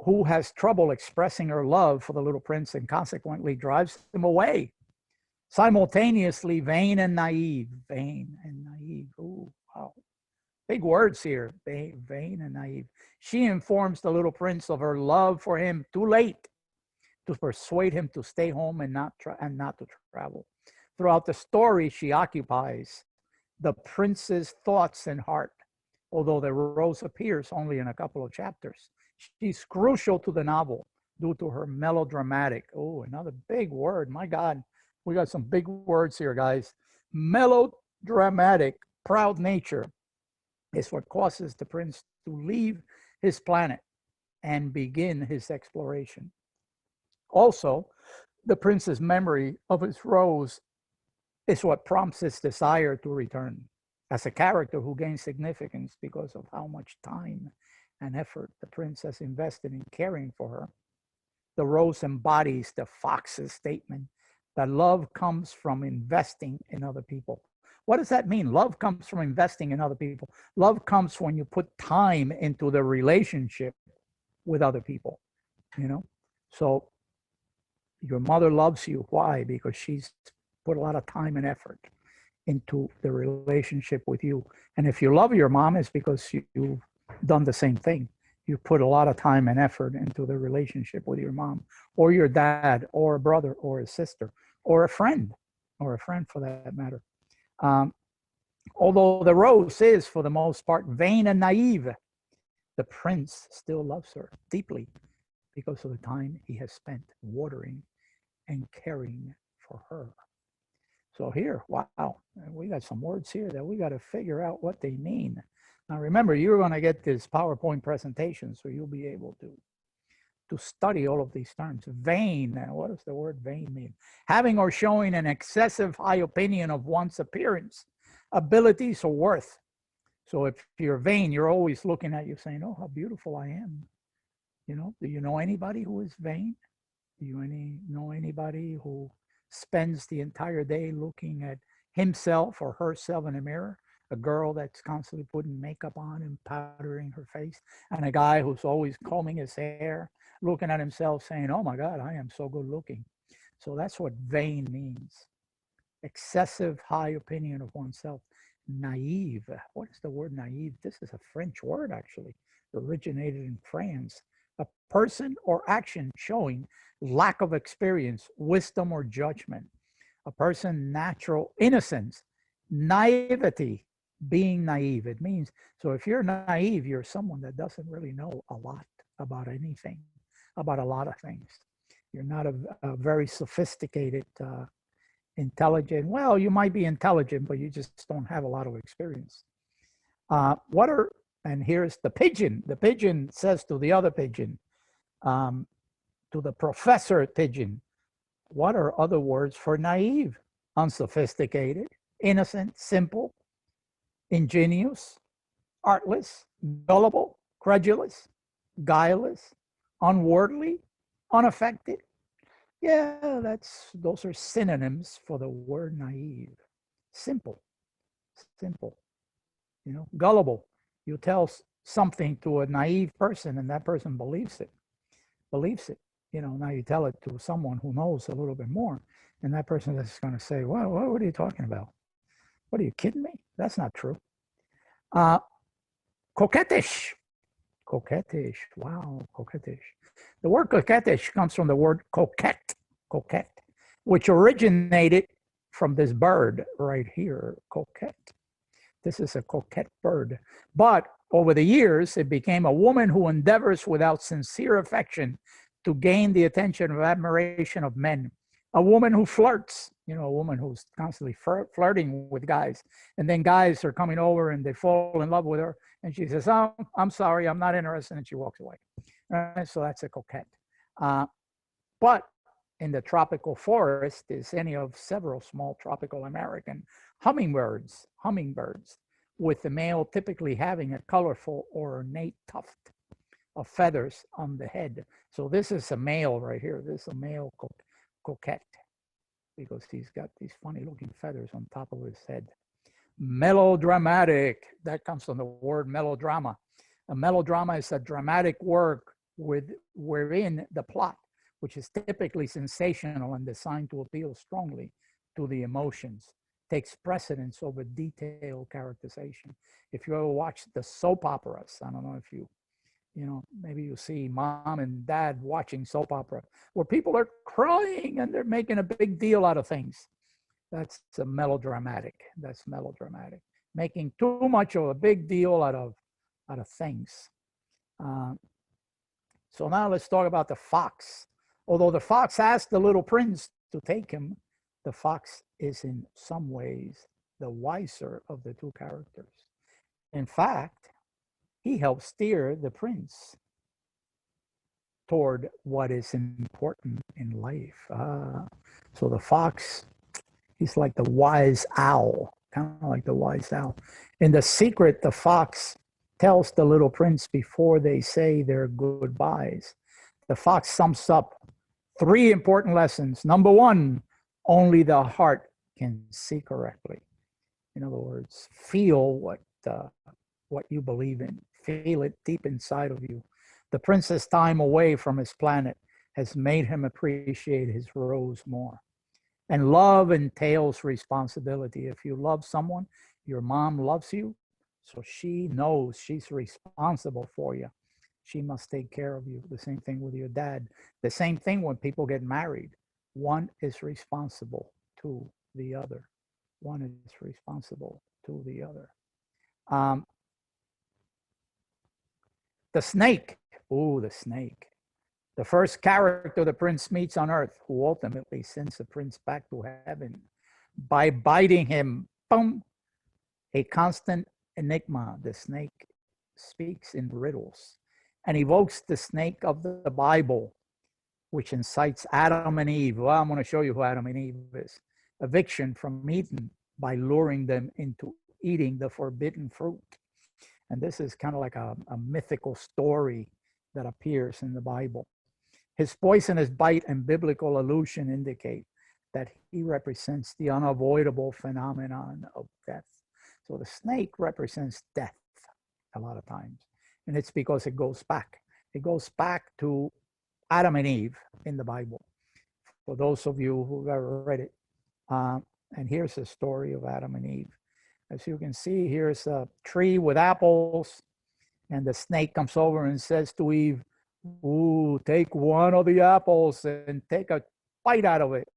Who has trouble expressing her love for the little prince and consequently drives him away. Simultaneously vain and naive. Vain and naive. Oh, wow. Big words here, vain and naive. She informs the little prince of her love for him too late to persuade him to stay home and not to travel. Throughout the story, she occupies the prince's thoughts and heart. Although the rose appears only in a couple of chapters, she's crucial to the novel due to her melodramatic. Oh, another big word. My God, we got some big words here, guys. Melodramatic, proud nature is what causes the prince to leave his planet and begin his exploration. Also, the prince's memory of his rose is what prompts his desire to return. As a character who gains significance because of how much time and effort the prince has invested in caring for her, the rose embodies the fox's statement that love comes from investing in other people. What does that mean? Love comes from investing in other people. Love comes when you put time into the relationship with other people, So your mother loves you. Why? Because she's put a lot of time and effort into the relationship with you. And if you love your mom, it's because you've done the same thing. You put a lot of time and effort into the relationship with your mom or your dad or a brother or a sister or a friend for that matter. Although the rose is, for the most part, vain and naive, the prince still loves her deeply because of the time he has spent watering and caring for her. So here, wow, we got some words here that we got to figure out what they mean. Now remember, you're going to get this PowerPoint presentation, so you'll be able to study all of these terms. Vain, what does the word vain mean? Having or showing an excessive high opinion of one's appearance, abilities, or worth. So if you're vain, you're always looking at you saying, oh, how beautiful I am. You know, do you know anybody who is vain? Do you know anybody who spends the entire day looking at himself or herself in a mirror? A girl that's constantly putting makeup on and powdering her face, and a guy who's always combing his hair, looking at himself saying, oh my God, I am so good looking. So that's what vain means. Excessive high opinion of oneself. Naive. What is the word naive? This is a French word, actually, originated in France. A person or action showing lack of experience, wisdom, or judgment. A person, natural innocence, naivety, being naive. It means, so if you're naive, you're someone that doesn't really know a lot about anything, about a lot of things. You're not a very sophisticated, intelligent. Well, you might be intelligent, but you just don't have a lot of experience. And here's the pigeon. The pigeon says to the other pigeon, to the professor pigeon, what are other words for naive? Unsophisticated, innocent, simple, ingenious, artless, gullible, credulous, guileless, unworldly, unaffected. Yeah, those are synonyms for the word naive. Simple, simple. You know, gullible. You tell something to a naive person and that person believes it. You know, now you tell it to someone who knows a little bit more and that person is going to say, well, what are you talking about? What, are you kidding me? That's not true. Coquettish. Coquettish. Wow, coquettish. The word coquettish comes from the word coquette, which originated from this bird right here, coquette. This is a coquette bird. But over the years, it became a woman who endeavors without sincere affection to gain the attention or admiration of men. A woman who flirts, you know, a woman who's constantly flirting with guys. And then guys are coming over and they fall in love with her. And she says, oh, I'm sorry, I'm not interested. And she walks away. So that's a coquette. But in the tropical forest is any of several small tropical American hummingbirds, with the male typically having a colorful or ornate tuft of feathers on the head. So this is a male right here. This is a male coquette because he's got these funny looking feathers on top of his head. Melodramatic, that comes from the word melodrama. A melodrama is a dramatic work wherein the plot, which is typically sensational and designed to appeal strongly to the emotions, takes precedence over detailed characterization. If you ever watch the soap operas, I don't know if you know, maybe you see mom and dad watching soap opera where people are crying and they're making a big deal out of things. That's a melodramatic. That's melodramatic. Making too much of a big deal out of things. So now let's talk about the fox. Although the fox asked the little prince to take him, the fox is in some ways the wiser of the two characters. In fact, he helps steer the prince toward what is important in life. So the fox, he's like the wise owl, kind of like the wise owl. In The Secret, the fox tells the little prince before they say their goodbyes. The fox sums up 3 important lessons. Number 1, only the heart can see correctly. In other words, feel what you believe in. Feel it deep inside of you. The prince's time away from his planet has made him appreciate his rose more. And love entails responsibility. If you love someone, your mom loves you, so she knows she's responsible for you. She must take care of you. The same thing with your dad. The same thing when people get married. One is responsible to the other. One is responsible to the other. The snake. Oh, the snake. The first character the prince meets on earth, who ultimately sends the prince back to heaven. by biting him. Boom! A constant enigma. The snake speaks in riddles and evokes the snake of the Bible, which incites Adam and Eve. Well, I'm going to show you who Adam and Eve is. Eviction from Eden by luring them into eating the forbidden fruit. And this is kind of like a mythical story that appears in the Bible. His poisonous bite and biblical allusion indicate that he represents the unavoidable phenomenon of death. So the snake represents death a lot of times. And it's because it goes back. It goes back to Adam and Eve in the Bible. For those of you who've ever read it. And here's the story of Adam and Eve. As you can see, here's a tree with apples. And the snake comes over and says to Eve, ooh, take one of the apples and take a bite out of it.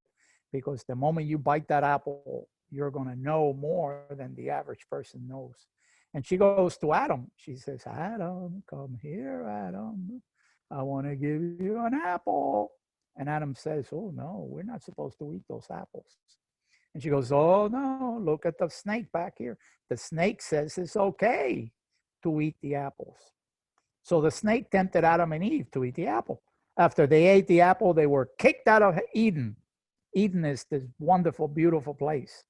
Because the moment you bite that apple, you're going to know more than the average person knows. And she goes to Adam. She says, Adam, come here, Adam. I want to give you an apple. And Adam says, oh, no, we're not supposed to eat those apples. And she goes, oh, no, look at the snake back here. The snake says it's okay to eat the apples. So the snake tempted Adam and Eve to eat the apple. After they ate the apple, they were kicked out of Eden. Eden is this wonderful, beautiful place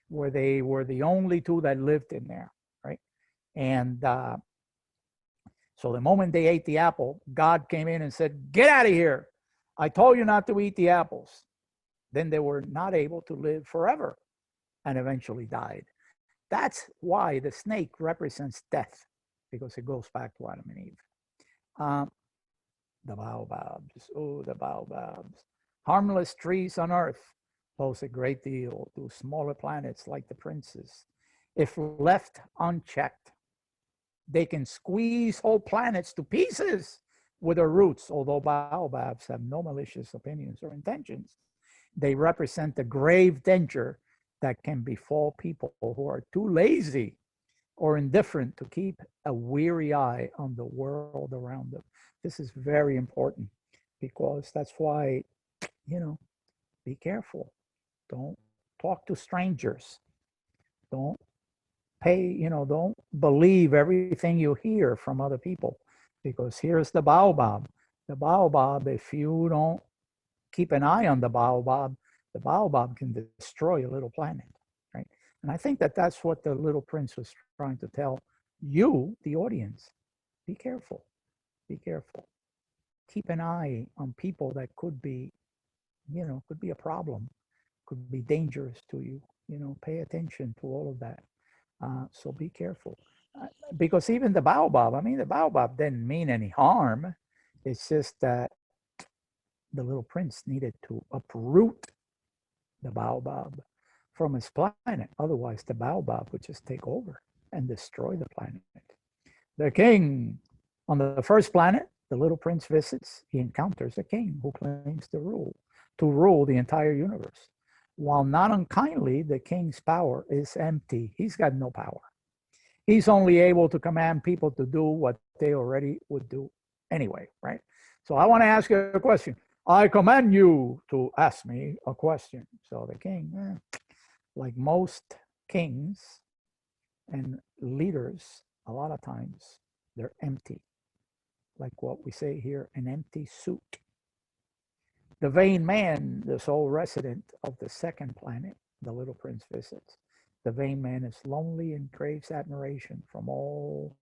where they were the only two that lived in there, right? And so the moment they ate the apple, God came in and said, get out of here. I told you not to eat the apples. Then they were not able to live forever and eventually died. That's why the snake represents death, because it goes back to Adam and Eve. The Baobabs, oh, the Baobabs. Harmless trees on Earth pose a great deal to smaller planets like the Princes. If left unchecked, they can squeeze whole planets to pieces with their roots. Although Baobabs have no malicious opinions or intentions, they represent the grave danger that can befall people who are too lazy or indifferent to keep a weary eye on the world around them. This is very important, because that's why, you know, be careful. Don't talk to strangers. Don't don't believe everything you hear from other people, because here's the baobab. The baobab, if you don't keep an eye on the baobab can destroy a little planet, right? And I think that that's what the little prince was trying to tell you, the audience. Be careful. Be careful. Keep an eye on people that could be, could be a problem, could be dangerous to you. Pay attention to all of that. So be careful. Because even the baobab, the baobab didn't mean any harm. It's just that the little prince needed to uproot the baobab from his planet. Otherwise, the baobab would just take over and destroy the planet. The king, on the first planet, the little prince visits. He encounters a king who claims to rule the entire universe. While not unkindly, the king's power is empty. He's got no power. He's only able to command people to do what they already would do anyway, right? So I want to ask you a question. I command you to ask me a question. So the king, like most kings and leaders, a lot of times they're empty. Like what we say here, an empty suit. The vain man, the sole resident of the second planet, the little prince visits. The vain man is lonely and craves admiration from all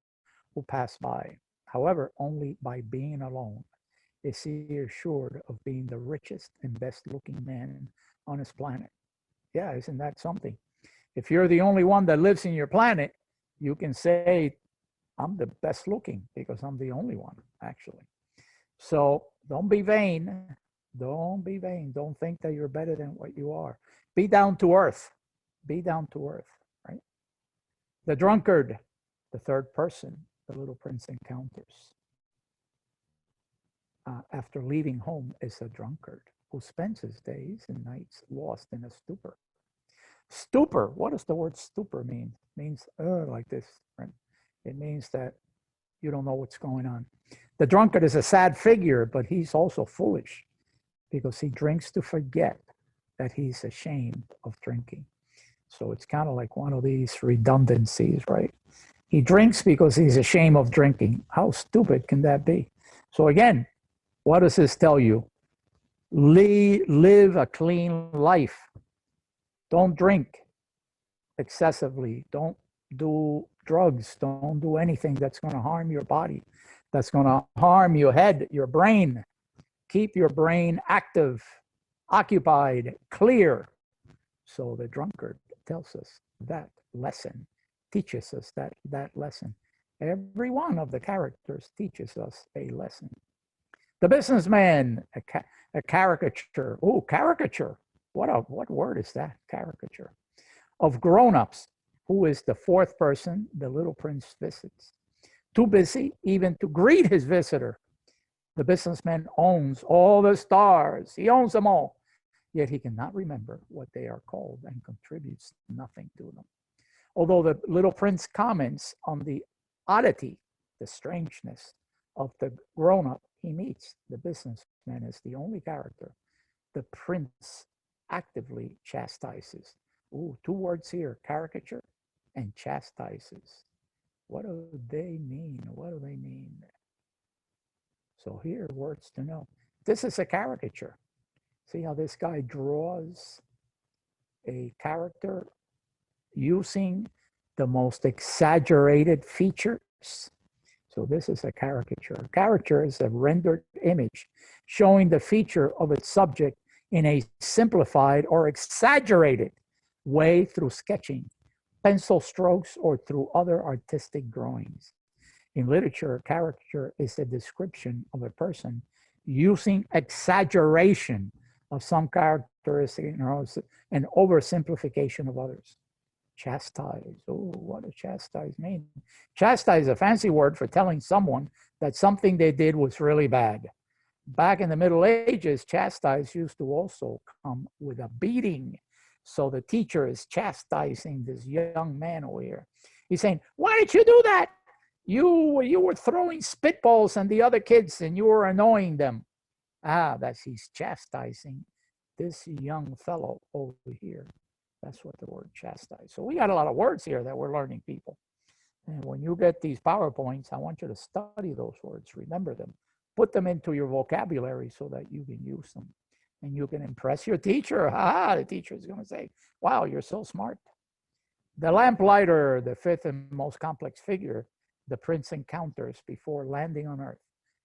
who pass by. However, only by being alone is he assured of being the richest and best looking man on his planet. Yeah, isn't that something? If you're the only one that lives in your planet, you can say, I'm the best looking because I'm the only one, actually. So don't be vain. Don't be vain. Don't think that you're better than what you are. Be down to earth. Be down to earth, right? The drunkard, the third person, the little prince encounters after leaving home, is a drunkard who spends his days and nights lost in a stupor. Stupor, what does the word stupor mean? It means like this, right? It means that you don't know what's going on. The drunkard is a sad figure, but he's also foolish because he drinks to forget that he's ashamed of drinking. So it's kind of like one of these redundancies, right? He drinks because he's ashamed of drinking. How stupid can that be? So again, what does this tell you? Live a clean life. Don't drink excessively. Don't do drugs. Don't do anything that's going to harm your body, that's going to harm your head, your brain. Keep your brain active, occupied, clear. So the drunkard tells us that lesson, teaches us that lesson. Every one of the characters teaches us a lesson. The businessman, a caricature. Oh, caricature. What word is that? Caricature. Of grown-ups, who is the fourth person the little prince visits. Too busy even to greet his visitor. The businessman owns all the stars. He owns them all. Yet he cannot remember what they are called and contributes nothing to them. Although the little prince comments on the oddity, the strangeness of the grown-up he meets, the businessman is the only character the prince actively chastises. Ooh, two words here, caricature and chastises. What do they mean? What do they mean? So here, words to know. This is a caricature. See how this guy draws a character using the most exaggerated features? So this is a caricature. A caricature is a rendered image showing the feature of its subject in a simplified or exaggerated way through sketching, pencil strokes, or through other artistic drawings. In literature, a caricature is a description of a person using exaggeration of some characteristic, an oversimplification of others. Chastise. Oh, what does chastise mean? Chastise is a fancy word for telling someone that something they did was really bad. Back in the Middle Ages, chastise used to also come with a beating. So the teacher is chastising this young man over here. He's saying, why did you do that? You were throwing spitballs at the other kids and you were annoying them. He's chastising this young fellow over here. That's what the word chastise. So we got a lot of words here that we're learning, people. And when you get these PowerPoints, I want you to study those words, remember them, put them into your vocabulary so that you can use them. And you can impress your teacher. The teacher is going to say, wow, you're so smart. The lamplighter, the fifth and most complex figure the prince encounters before landing on Earth.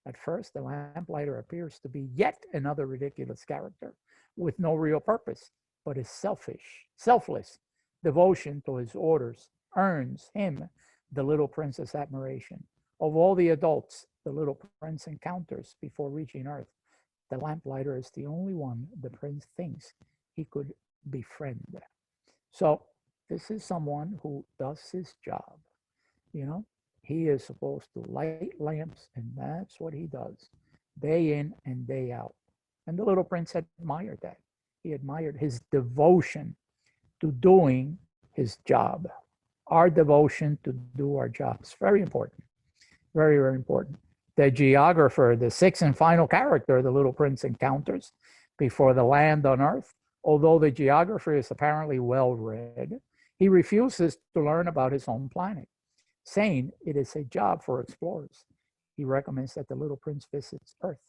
At first, the lamplighter appears to be yet another ridiculous character with no real purpose, but his selfless devotion to his orders earns him the little prince's admiration. Of all the adults the little prince encounters before reaching Earth, the lamplighter is the only one the prince thinks he could befriend. So this is someone who does his job. You know, he is supposed to light lamps, and that's what he does day in and day out. And the little prince admired that. He admired his devotion to doing his job. Our devotion to do our jobs. Very important. Very, very important. The geographer, the sixth and final character the little prince encounters before the land on Earth, although the geographer is apparently well-read, he refuses to learn about his own planet, saying it is a job for explorers. He recommends that the little prince visits Earth,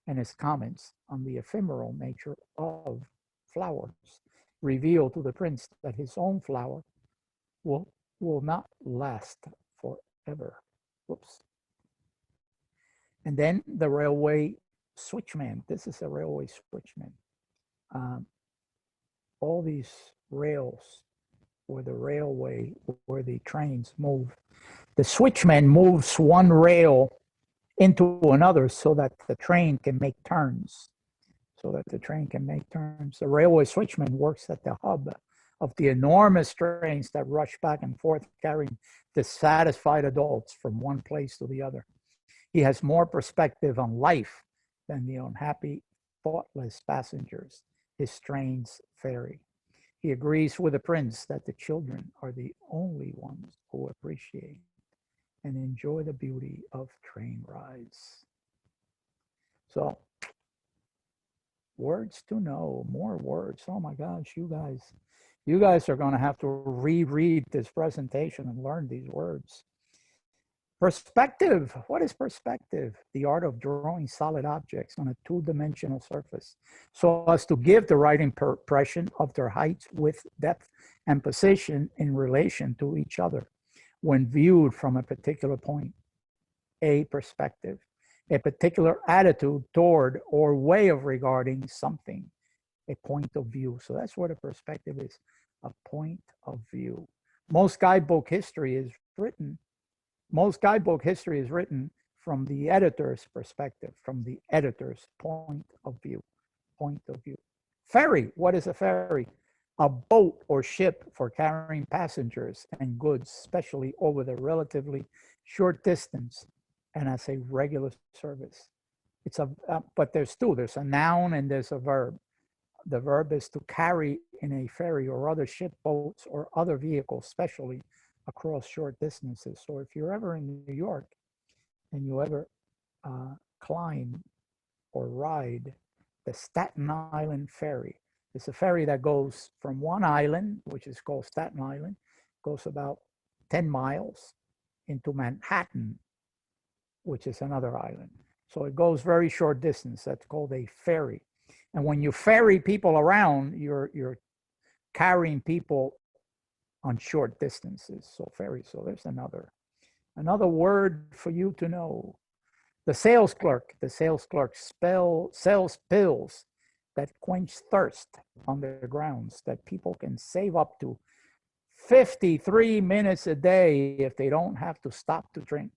and his comments on the ephemeral nature of flowers reveal to the prince that his own flower will not last forever. Whoops. And then the railway switchman. This is a railway switchman. All these rails where the railway, where the trains move, the switchman moves one rail into another so that the train can make turns. The railway switchman works at the hub of the enormous trains that rush back and forth, carrying dissatisfied adults from one place to the other. He has more perspective on life than the unhappy, thoughtless passengers his trains ferry. He agrees with the prince that the children are the only ones who appreciate and enjoy the beauty of train rides. So, words to know, more words. Oh my gosh, you guys, You guys are going to have to reread this presentation and learn these words. Perspective. What is perspective? The art of drawing solid objects on a two-dimensional surface so as to give the right impression of their height, width, depth, and position in relation to each other when viewed from a particular point. A perspective, a particular attitude toward or way of regarding something, a point of view. So that's what a perspective is, a point of view. Most guidebook history is written from the editor's perspective, from the editor's point of view. Ferry, what is a ferry? A boat or ship for carrying passengers and goods, especially over the relatively short distance and as a regular service. It's but there's two, there's a noun and there's a verb. The verb is to carry in a ferry or other ship, boats, or other vehicles, especially across short distances. So if you're ever in New York and you ever climb or ride the Staten Island ferry, it's a ferry that goes from one island, which is called Staten Island, goes about 10 miles into Manhattan, which is another island. So it goes very short distance. That's called a ferry. And when you ferry people around, you're carrying people on short distances. So ferry. So there's another word for you to know. The sales clerk. The sales clerk sells pills that quench thirst on the grounds that people can save up to 53 minutes a day if they don't have to stop to drink.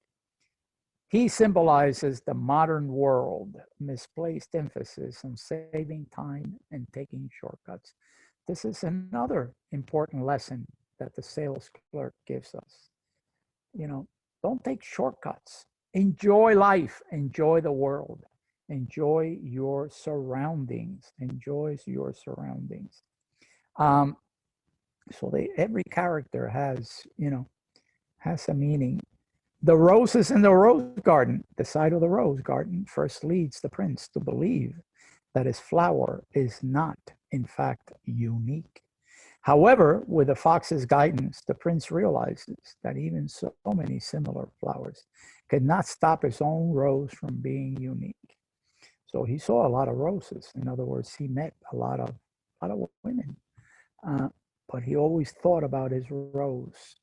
He symbolizes the modern world, misplaced emphasis on saving time and taking shortcuts. This is another important lesson that the sales clerk gives us. You know, don't take shortcuts. Enjoy life, enjoy the world, enjoy your surroundings, enjoy your surroundings. So every character has, has a meaning. The roses in the rose garden, the sight of the rose garden first leads the prince to believe that his flower is not, in fact, unique. However, with the fox's guidance, the prince realizes that even so many similar flowers could not stop his own rose from being unique. So he saw a lot of roses. In other words, he met a lot of women, but he always thought about his rose,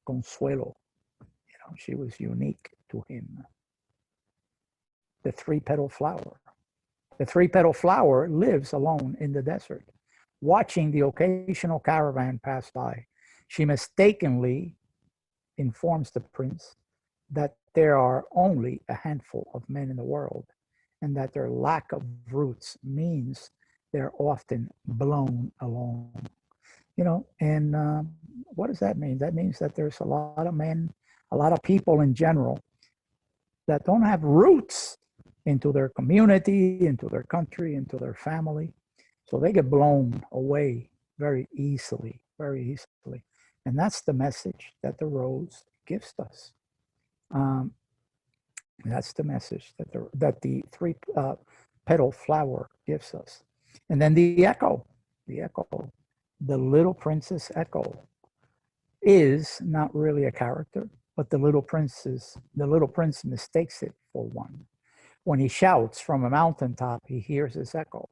Consuelo. She was unique to him. The three-petal flower. The three-petal flower lives alone in the desert, watching the occasional caravan pass by. She mistakenly informs the prince that there are only a handful of men in the world and that their lack of roots means they're often blown along. And what does that mean? That means that there's a lot of men, a lot of people in general that don't have roots into their community, into their country, into their family. So they get blown away very easily, very easily. And that's the message that the rose gives us. That's the message that the three-petal flower gives us. And then the echo, the little princess Echo is not really a character, but the little prince mistakes it for one. When he shouts from a mountaintop, he hears his echo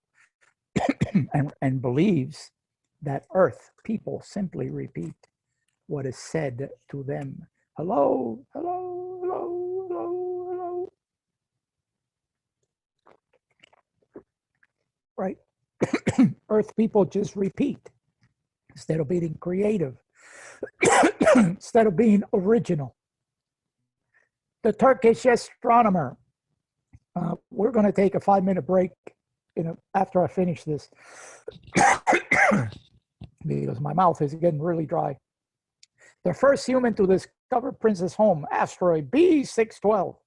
and believes that Earth people simply repeat what is said to them. Hello, hello, hello, hello, hello. Right? Earth people just repeat instead of being creative, instead of being original. The Turkish astronomer. We're going to take a 5-minute break after I finish this because my mouth is getting really dry. The first human to discover Prince's home, asteroid B612.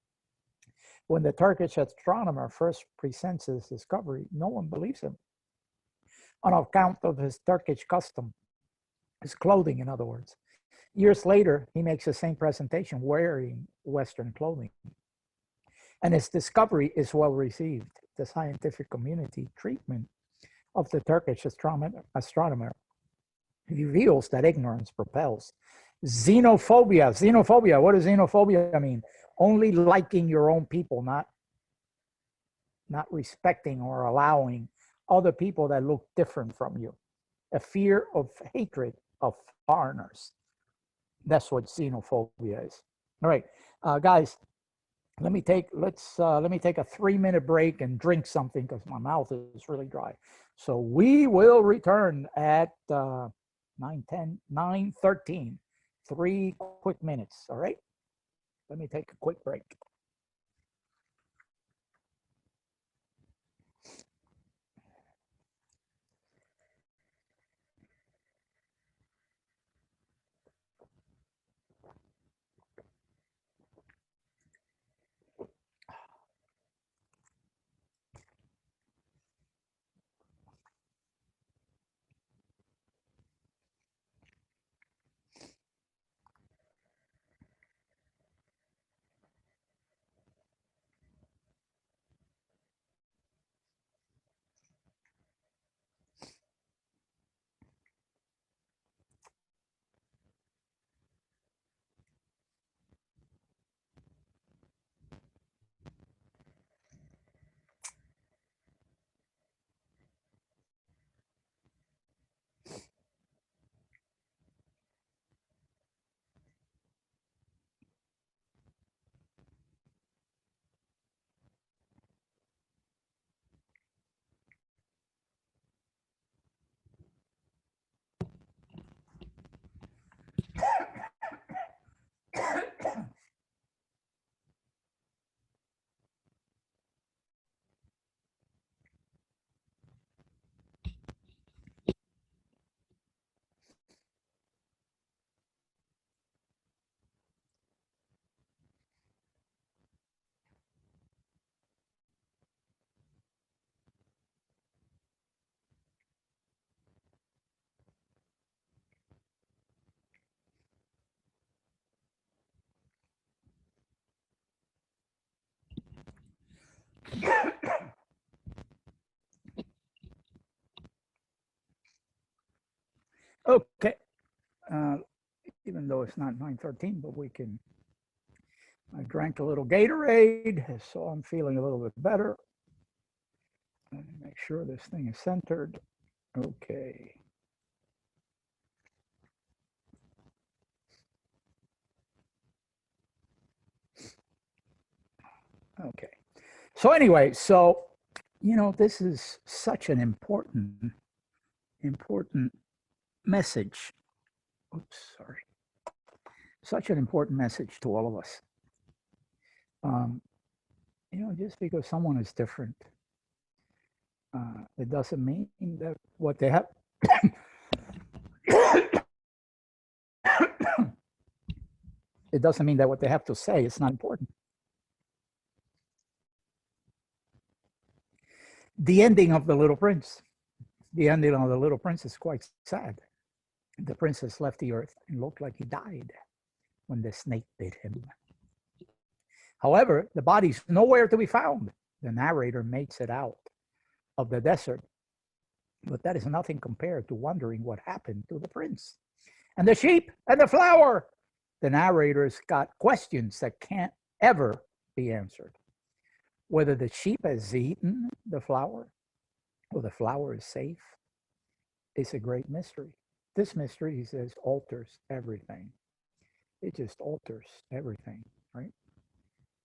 When the Turkish astronomer first presents his discovery, no one believes him on account of his Turkish custom, his clothing, in other words. Years later, he makes the same presentation wearing Western clothing. And his discovery is well received. The scientific community treatment of the Turkish astronomer reveals that ignorance propels. Xenophobia. Xenophobia. What does xenophobia mean? Only liking your own people, not respecting or allowing other people that look different from you. A fear of hatred of foreigners. That's what xenophobia is. All right, guys, let me take a 3-minute break and drink something because my mouth is really dry. So we will return at 9:10, 9:13. 3 quick minutes. All right. Let me take a quick break. Okay. Even though it's not 9:13, but we can. I drank a little Gatorade, so I'm feeling a little bit better. Let me make sure this thing is centered. Okay. Okay. So anyway, this is such an important message. Oops, sorry. Such an important message to all of us. Just because someone is different, it doesn't mean that what they have. It doesn't mean that what they have to say is not important. The ending of The Little Prince. The ending of The Little Prince is quite sad. The princess left the earth and looked like he died when the snake bit him. However, the body's nowhere to be found. The narrator makes it out of the desert, but that is nothing compared to wondering what happened to the prince and the sheep and the flower. The narrator's got questions that can't ever be answered. Whether the sheep has eaten the flower or the flower is safe is a great mystery. This mystery, he says, alters everything. It just alters everything, right?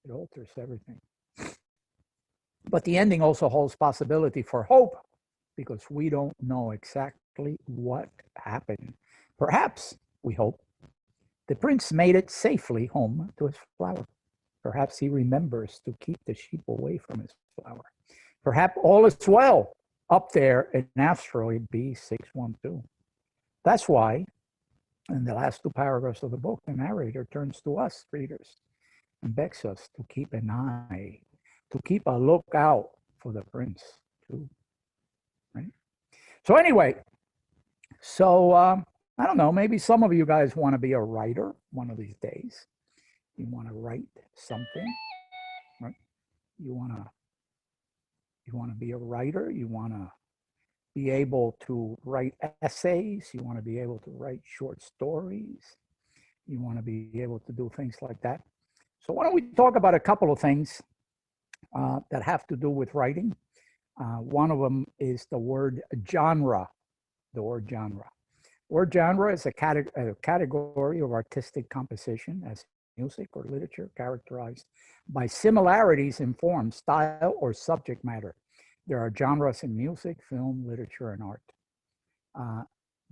It alters everything. But the ending also holds possibility for hope because we don't know exactly what happened. Perhaps, we hope, the prince made it safely home to his flower. Perhaps he remembers to keep the sheep away from his flower. Perhaps all is well up there in asteroid B612. That's why, in the last 2 paragraphs of the book, the narrator turns to us, readers, and begs us to keep an eye, to keep a lookout for the prince, too. Right? So anyway, I don't know, maybe some of you guys want to be a writer one of these days. You want to write something, right? You want to be a writer. You want to be able to write essays. You want to be able to write short stories. You want to be able to do things like that. So why don't we talk about a couple of things that have to do with writing. One of them is the word genre. The word genre. Word genre is a category of artistic composition as music or literature characterized by similarities in form, style, or subject matter. There are genres in music, film, literature, and art.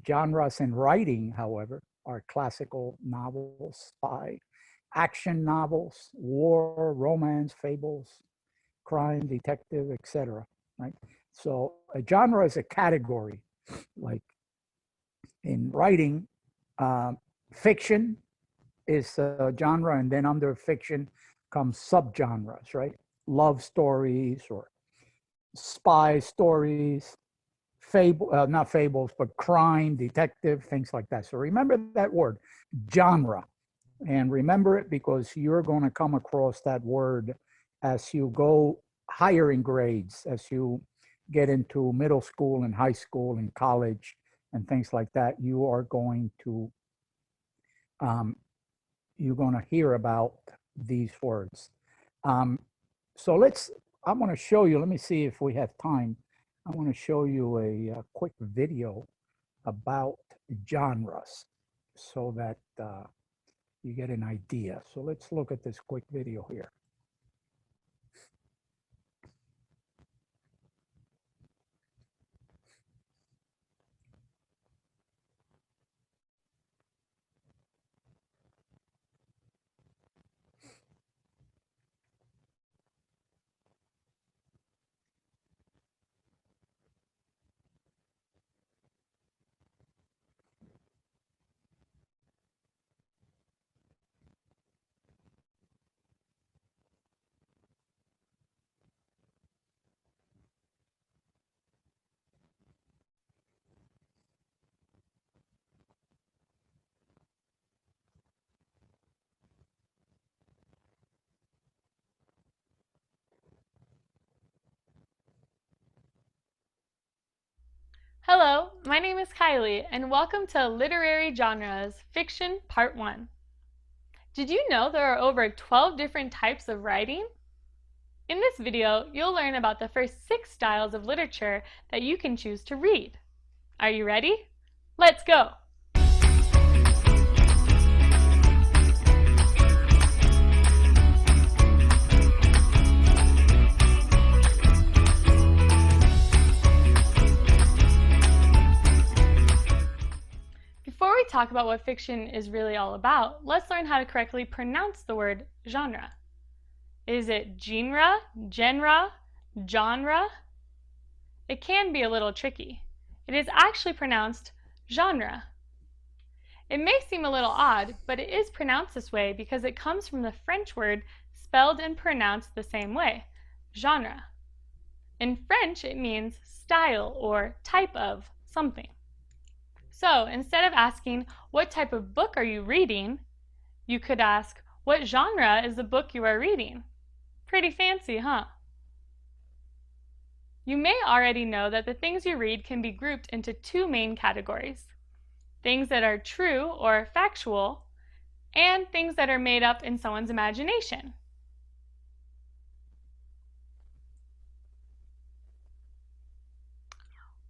Genres in writing, however, are classical novels, spy, action novels, war, romance, fables, crime, detective, etc. Right? So a genre is a category. Like in writing, fiction is a genre, and then under fiction comes subgenres, right? Love stories or spy stories, not fables, but crime, detective, things like that. So remember that word, genre, and remember it because you're going to come across that word as you go higher in grades, as you get into middle school and high school and college and things like that. You are going to hear about these words. So I'm going to show you, let me see if we have time. I want to show you a quick video about genres so that you get an idea. So let's look at this quick video here. Hello, my name is Kylie, and welcome to Literary Genres, Fiction Part 1. Did you know there are over 12 different types of writing? In this video, you'll learn about the first 6 styles of literature that you can choose to read. Are you ready? Let's go! Before we talk about what fiction is really all about, let's learn how to correctly pronounce the word genre. Is it genre, genre? It can be a little tricky. It is actually pronounced genre. It may seem a little odd, but it is pronounced this way because it comes from the French word spelled and pronounced the same way, genre. In French, it means style or type of something. So instead of asking, what type of book are you reading? You could ask, what genre is the book you are reading? Pretty fancy, huh? You may already know that the things you read can be grouped into 2 main categories. Things that are true or factual, and things that are made up in someone's imagination.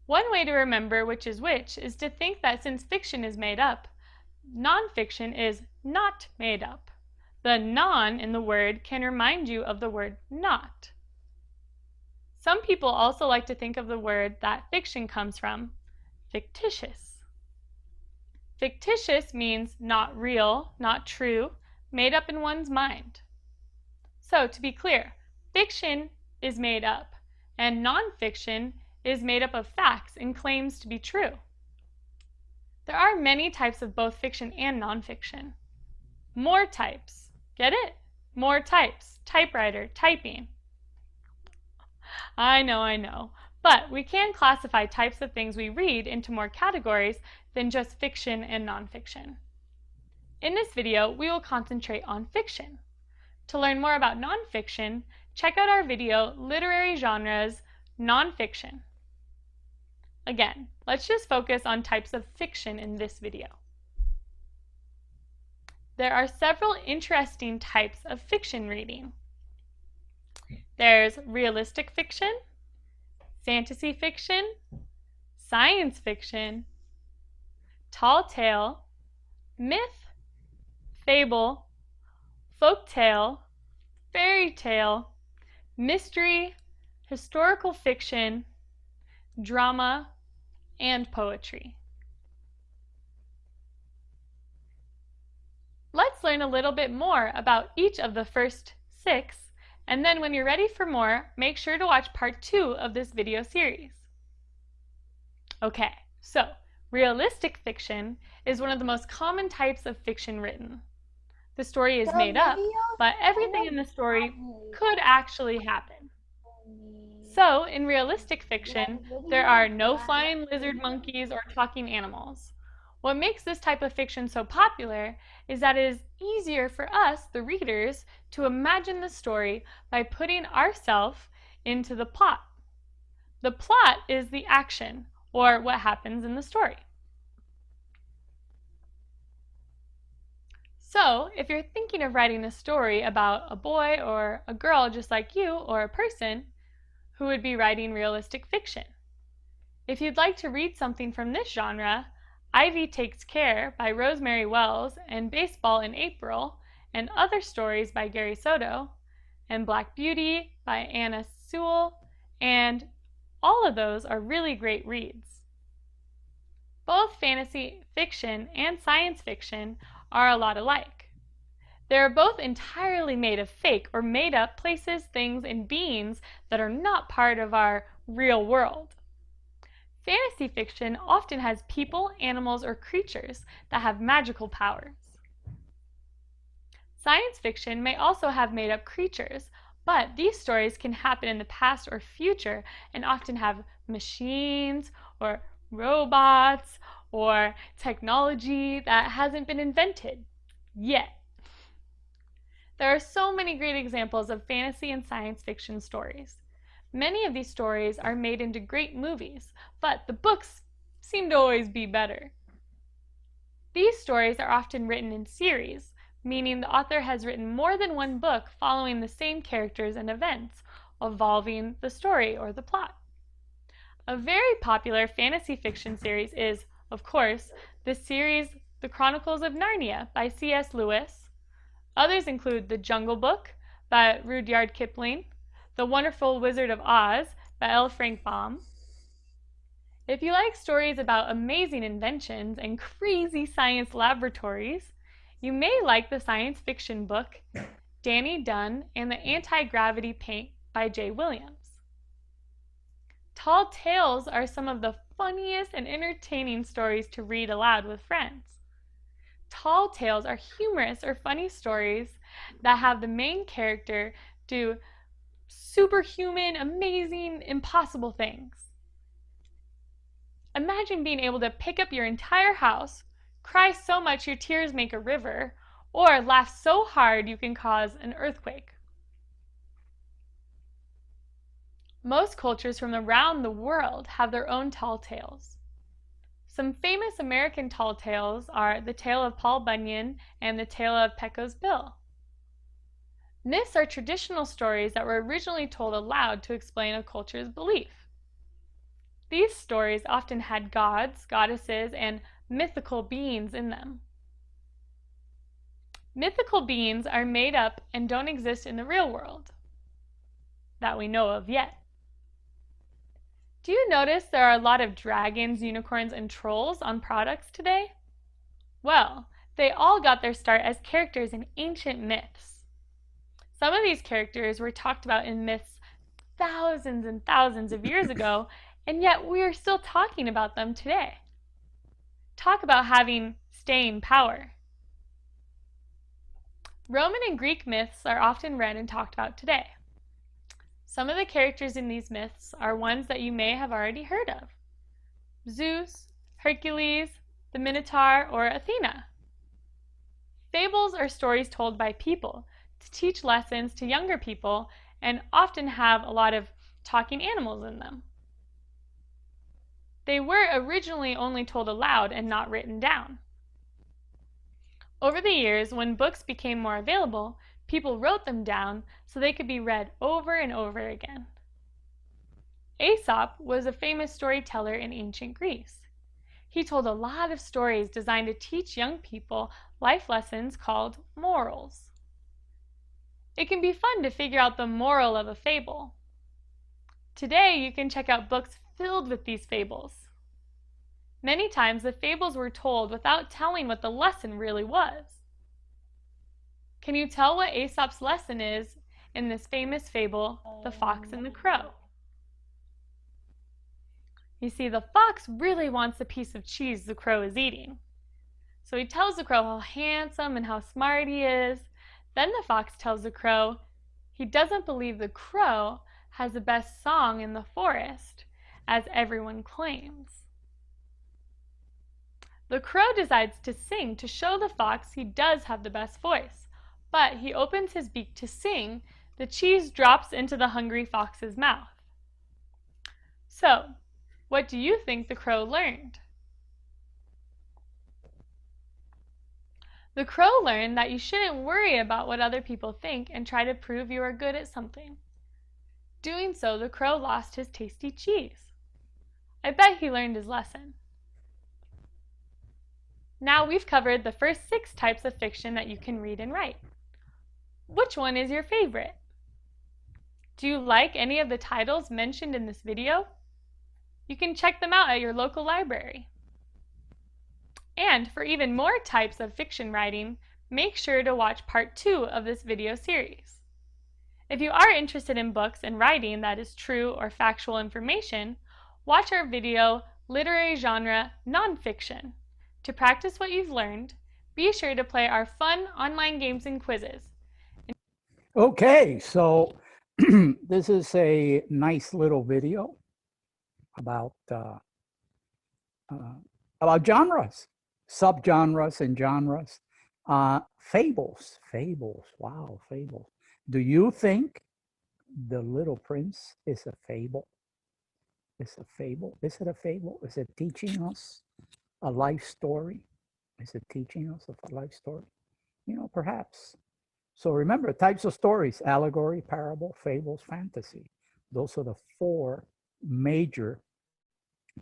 One way to remember which is to think that since fiction is made up, nonfiction is not made up. The non in the word can remind you of the word not. Some people also like to think of the word that fiction comes from, fictitious. Fictitious means not real, not true, made up in one's mind. So to be clear, fiction is made up, and nonfiction is made up of facts and claims to be true. There are many types of both fiction and nonfiction. More types. Get it? More types. Typewriter, typing. I know. But we can classify types of things we read into more categories than just fiction and nonfiction. In this video, we will concentrate on fiction. To learn more about nonfiction, check out our video, Literary Genres, Nonfiction. Again, let's just focus on types of fiction in this video. There are several interesting types of fiction reading. There's realistic fiction, fantasy fiction, science fiction, tall tale, myth, fable, folk tale, fairy tale, mystery, historical fiction, drama, and poetry. Let's learn a little bit more about each of the first 6, and then when you're ready for more, make sure to watch part 2 of this video series. Okay, so realistic fiction is one of the most common types of fiction written. The story is made up, but everything in the story could actually happen. So, in realistic fiction, there are no flying lizard monkeys or talking animals. What makes this type of fiction so popular is that it is easier for us, the readers, to imagine the story by putting ourselves into the plot. The plot is the action, or what happens in the story. So, if you're thinking of writing a story about a boy or a girl just like you, or a person, who would be writing realistic fiction? If you'd like to read something from this genre, Ivy Takes Care by Rosemary Wells and Baseball in April and Other Stories by Gary Soto and Black Beauty by Anna Sewell, and all of those are really great reads. Both fantasy fiction and science fiction are a lot alike. They are both entirely made of fake or made up places, things, and beings that are not part of our real world. Fantasy fiction often has people, animals, or creatures that have magical powers. Science fiction may also have made up creatures, but these stories can happen in the past or future and often have machines or robots or technology that hasn't been invented yet. There are so many great examples of fantasy and science fiction stories. Many of these stories are made into great movies, but the books seem to always be better. These stories are often written in series, meaning the author has written more than one book following the same characters and events, evolving the story or the plot. A very popular fantasy fiction series is, of course, the series The Chronicles of Narnia by C.S. Lewis. Others include The Jungle Book by Rudyard Kipling, The Wonderful Wizard of Oz by L. Frank Baum. If you like stories about amazing inventions and crazy science laboratories, you may like the science fiction book Danny Dunn and the Anti-Gravity Paint by Jay Williams. Tall tales are some of the funniest and entertaining stories to read aloud with friends. Tall tales are humorous or funny stories that have the main character do superhuman, amazing, impossible things. Imagine being able to pick up your entire house, cry so much your tears make a river, or laugh so hard you can cause an earthquake. Most cultures from around the world have their own tall tales. Some famous American tall tales are The Tale of Paul Bunyan and The Tale of Pecco's Bill. Myths are traditional stories that were originally told aloud to explain a culture's belief. These stories often had gods, goddesses, and mythical beings in them. Mythical beings are made up and don't exist in the real world that we know of yet. Do you notice there are a lot of dragons, unicorns, and trolls on products today? Well, they all got their start as characters in ancient myths. Some of these characters were talked about in myths thousands and thousands of years ago, and yet we are still talking about them today. Talk about having staying power. Roman and Greek myths are often read and talked about today. Some of the characters in these myths are ones that you may have already heard of: Zeus, Hercules, the Minotaur, or Athena. Fables are stories told by people to teach lessons to younger people and often have a lot of talking animals in them. They were originally only told aloud and not written down. Over the years, when books became more available, people wrote them down so they could be read over and over again. Aesop was a famous storyteller in ancient Greece. He told a lot of stories designed to teach young people life lessons called morals. It can be fun to figure out the moral of a fable. Today, you can check out books filled with these fables. Many times, the fables were told without telling what the lesson really was. Can you tell what Aesop's lesson is in this famous fable, The Fox and the Crow? You see, the fox really wants the piece of cheese the crow is eating. So he tells the crow how handsome and how smart he is. Then the fox tells the crow he doesn't believe the crow has the best song in the forest, as everyone claims. The crow decides to sing to show the fox he does have the best voice, but he opens his beak to sing, the cheese drops into the hungry fox's mouth. So, what do you think the crow learned? The crow learned that you shouldn't worry about what other people think and try to prove you are good at something. Doing so, the crow lost his tasty cheese. I bet he learned his lesson. Now we've covered the first 6 types of fiction that you can read and write. Which one is your favorite? Do you like any of the titles mentioned in this video? You can check them out at your local library. And for even more types of fiction writing, make sure to watch part 2 of this video series. If you are interested in books and writing that is true or factual information, watch our video, Literary Genre Nonfiction. To practice what you've learned, be sure to play our fun online games and quizzes. Okay, so this is a nice little video about genres, subgenres and genres. Fables, wow, fables. Do you think The Little Prince is a fable? Is a fable? Is it a fable? Is it teaching us a life story? Is it teaching us a life story? You know, perhaps. So remember, types of stories: allegory, parable, fables, fantasy. Those are the 4 major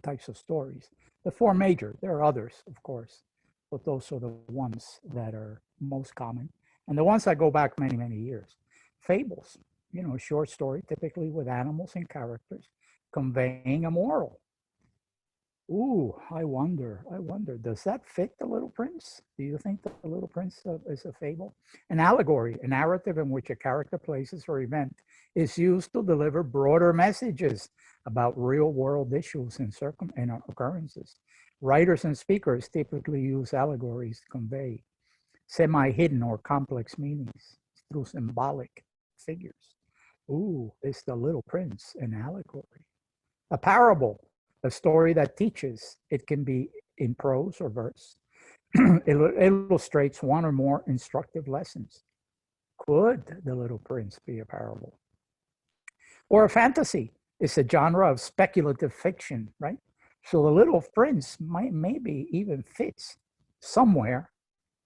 types of stories. The 4 major, there are others, of course, but those are the ones that are most common. And the ones that go back many, many years. Fables, you know, short story, typically with animals and characters, conveying a moral. Ooh, I wonder, does that fit The Little Prince? Do you think The Little Prince is a fable? An allegory, a narrative in which a character, places, or event is used to deliver broader messages about real-world issues and occurrences. Writers and speakers typically use allegories to convey semi-hidden or complex meanings through symbolic figures. Ooh, is The Little Prince an allegory? A parable, a story that teaches. It can be in prose or verse. It illustrates one or more instructive lessons. Could The Little Prince be a parable? Or a fantasy? It's a genre of speculative fiction, right? So The Little Prince maybe even fits somewhere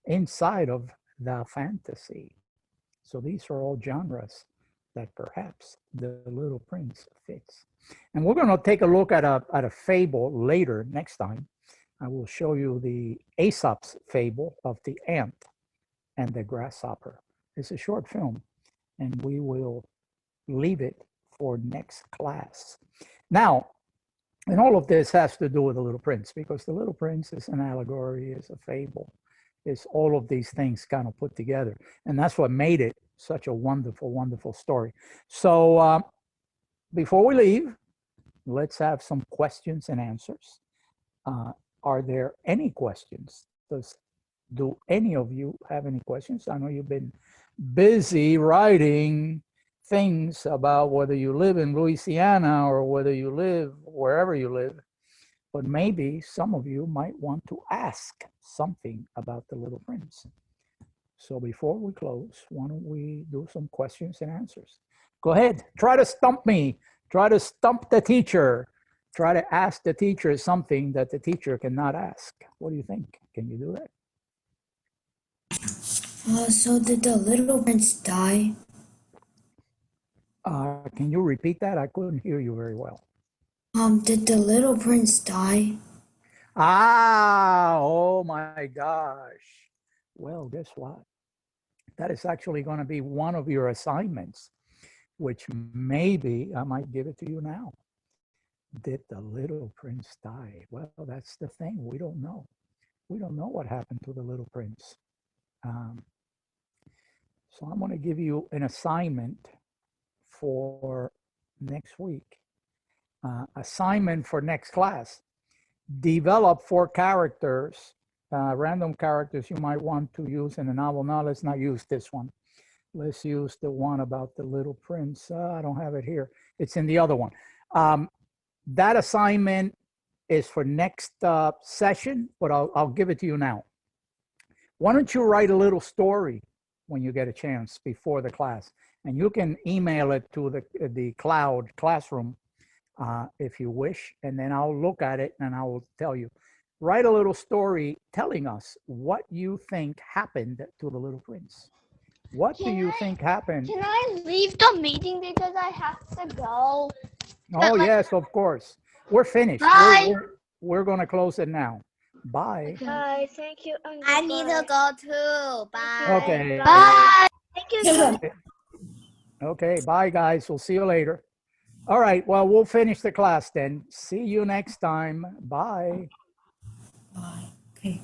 inside of the fantasy. So these are all genres that perhaps The Little Prince fits. And we're going to take a look at a fable later, next time. I will show you the Aesop's fable of the ant and the grasshopper. It's a short film, and we will leave it for next class. Now, and all of this has to do with The Little Prince, because The Little Prince is an allegory, is a fable. It's all of these things kind of put together. And that's what made it such a wonderful, wonderful story. So before we leave, let's have some questions and answers. Are there any questions? Do any of you have any questions? I know you've been busy writing things about whether you live in Louisiana or whether you live wherever you live, but maybe some of you might want to ask something about The Little Prince. So before we close, why don't we do some questions and answers? Go ahead, try to stump me, try to stump the teacher. Try to ask the teacher something that the teacher cannot ask. What do you think? Can you do that? So did the little prince die? Can you repeat that? I couldn't hear you very well. Did the little prince die? Ah, oh my gosh. Well, guess what? That is actually going to be one of your assignments, which maybe I might give it to you now. Did the little prince die? Well, that's the thing. We don't know. We don't know what happened to the little prince. So I'm going to give you an assignment for next week. Assignment for next class. Develop 4 characters, random characters you might want to use in a novel. Now, let's not use this one. Let's use the one about the little prince. I don't have it here. It's in the other one. That assignment is for next session, but I'll give it to you now. Why don't you write a little story when you get a chance before the class? And you can email it to the cloud classroom if you wish, and then I'll look at it and I will tell you. Write a little story telling us what you think happened to the little prince. What do you think happened? Can I leave the meeting because I have to go? Oh, yes, of course. We're finished. Bye. We're going to close it now. Bye. Bye. Thank you. I need to go too. Bye. Okay. Bye. Thank you so much. Okay, bye, guys. We'll see you later. All right, well, we'll finish the class then. See you next time. Bye. Bye. Okay.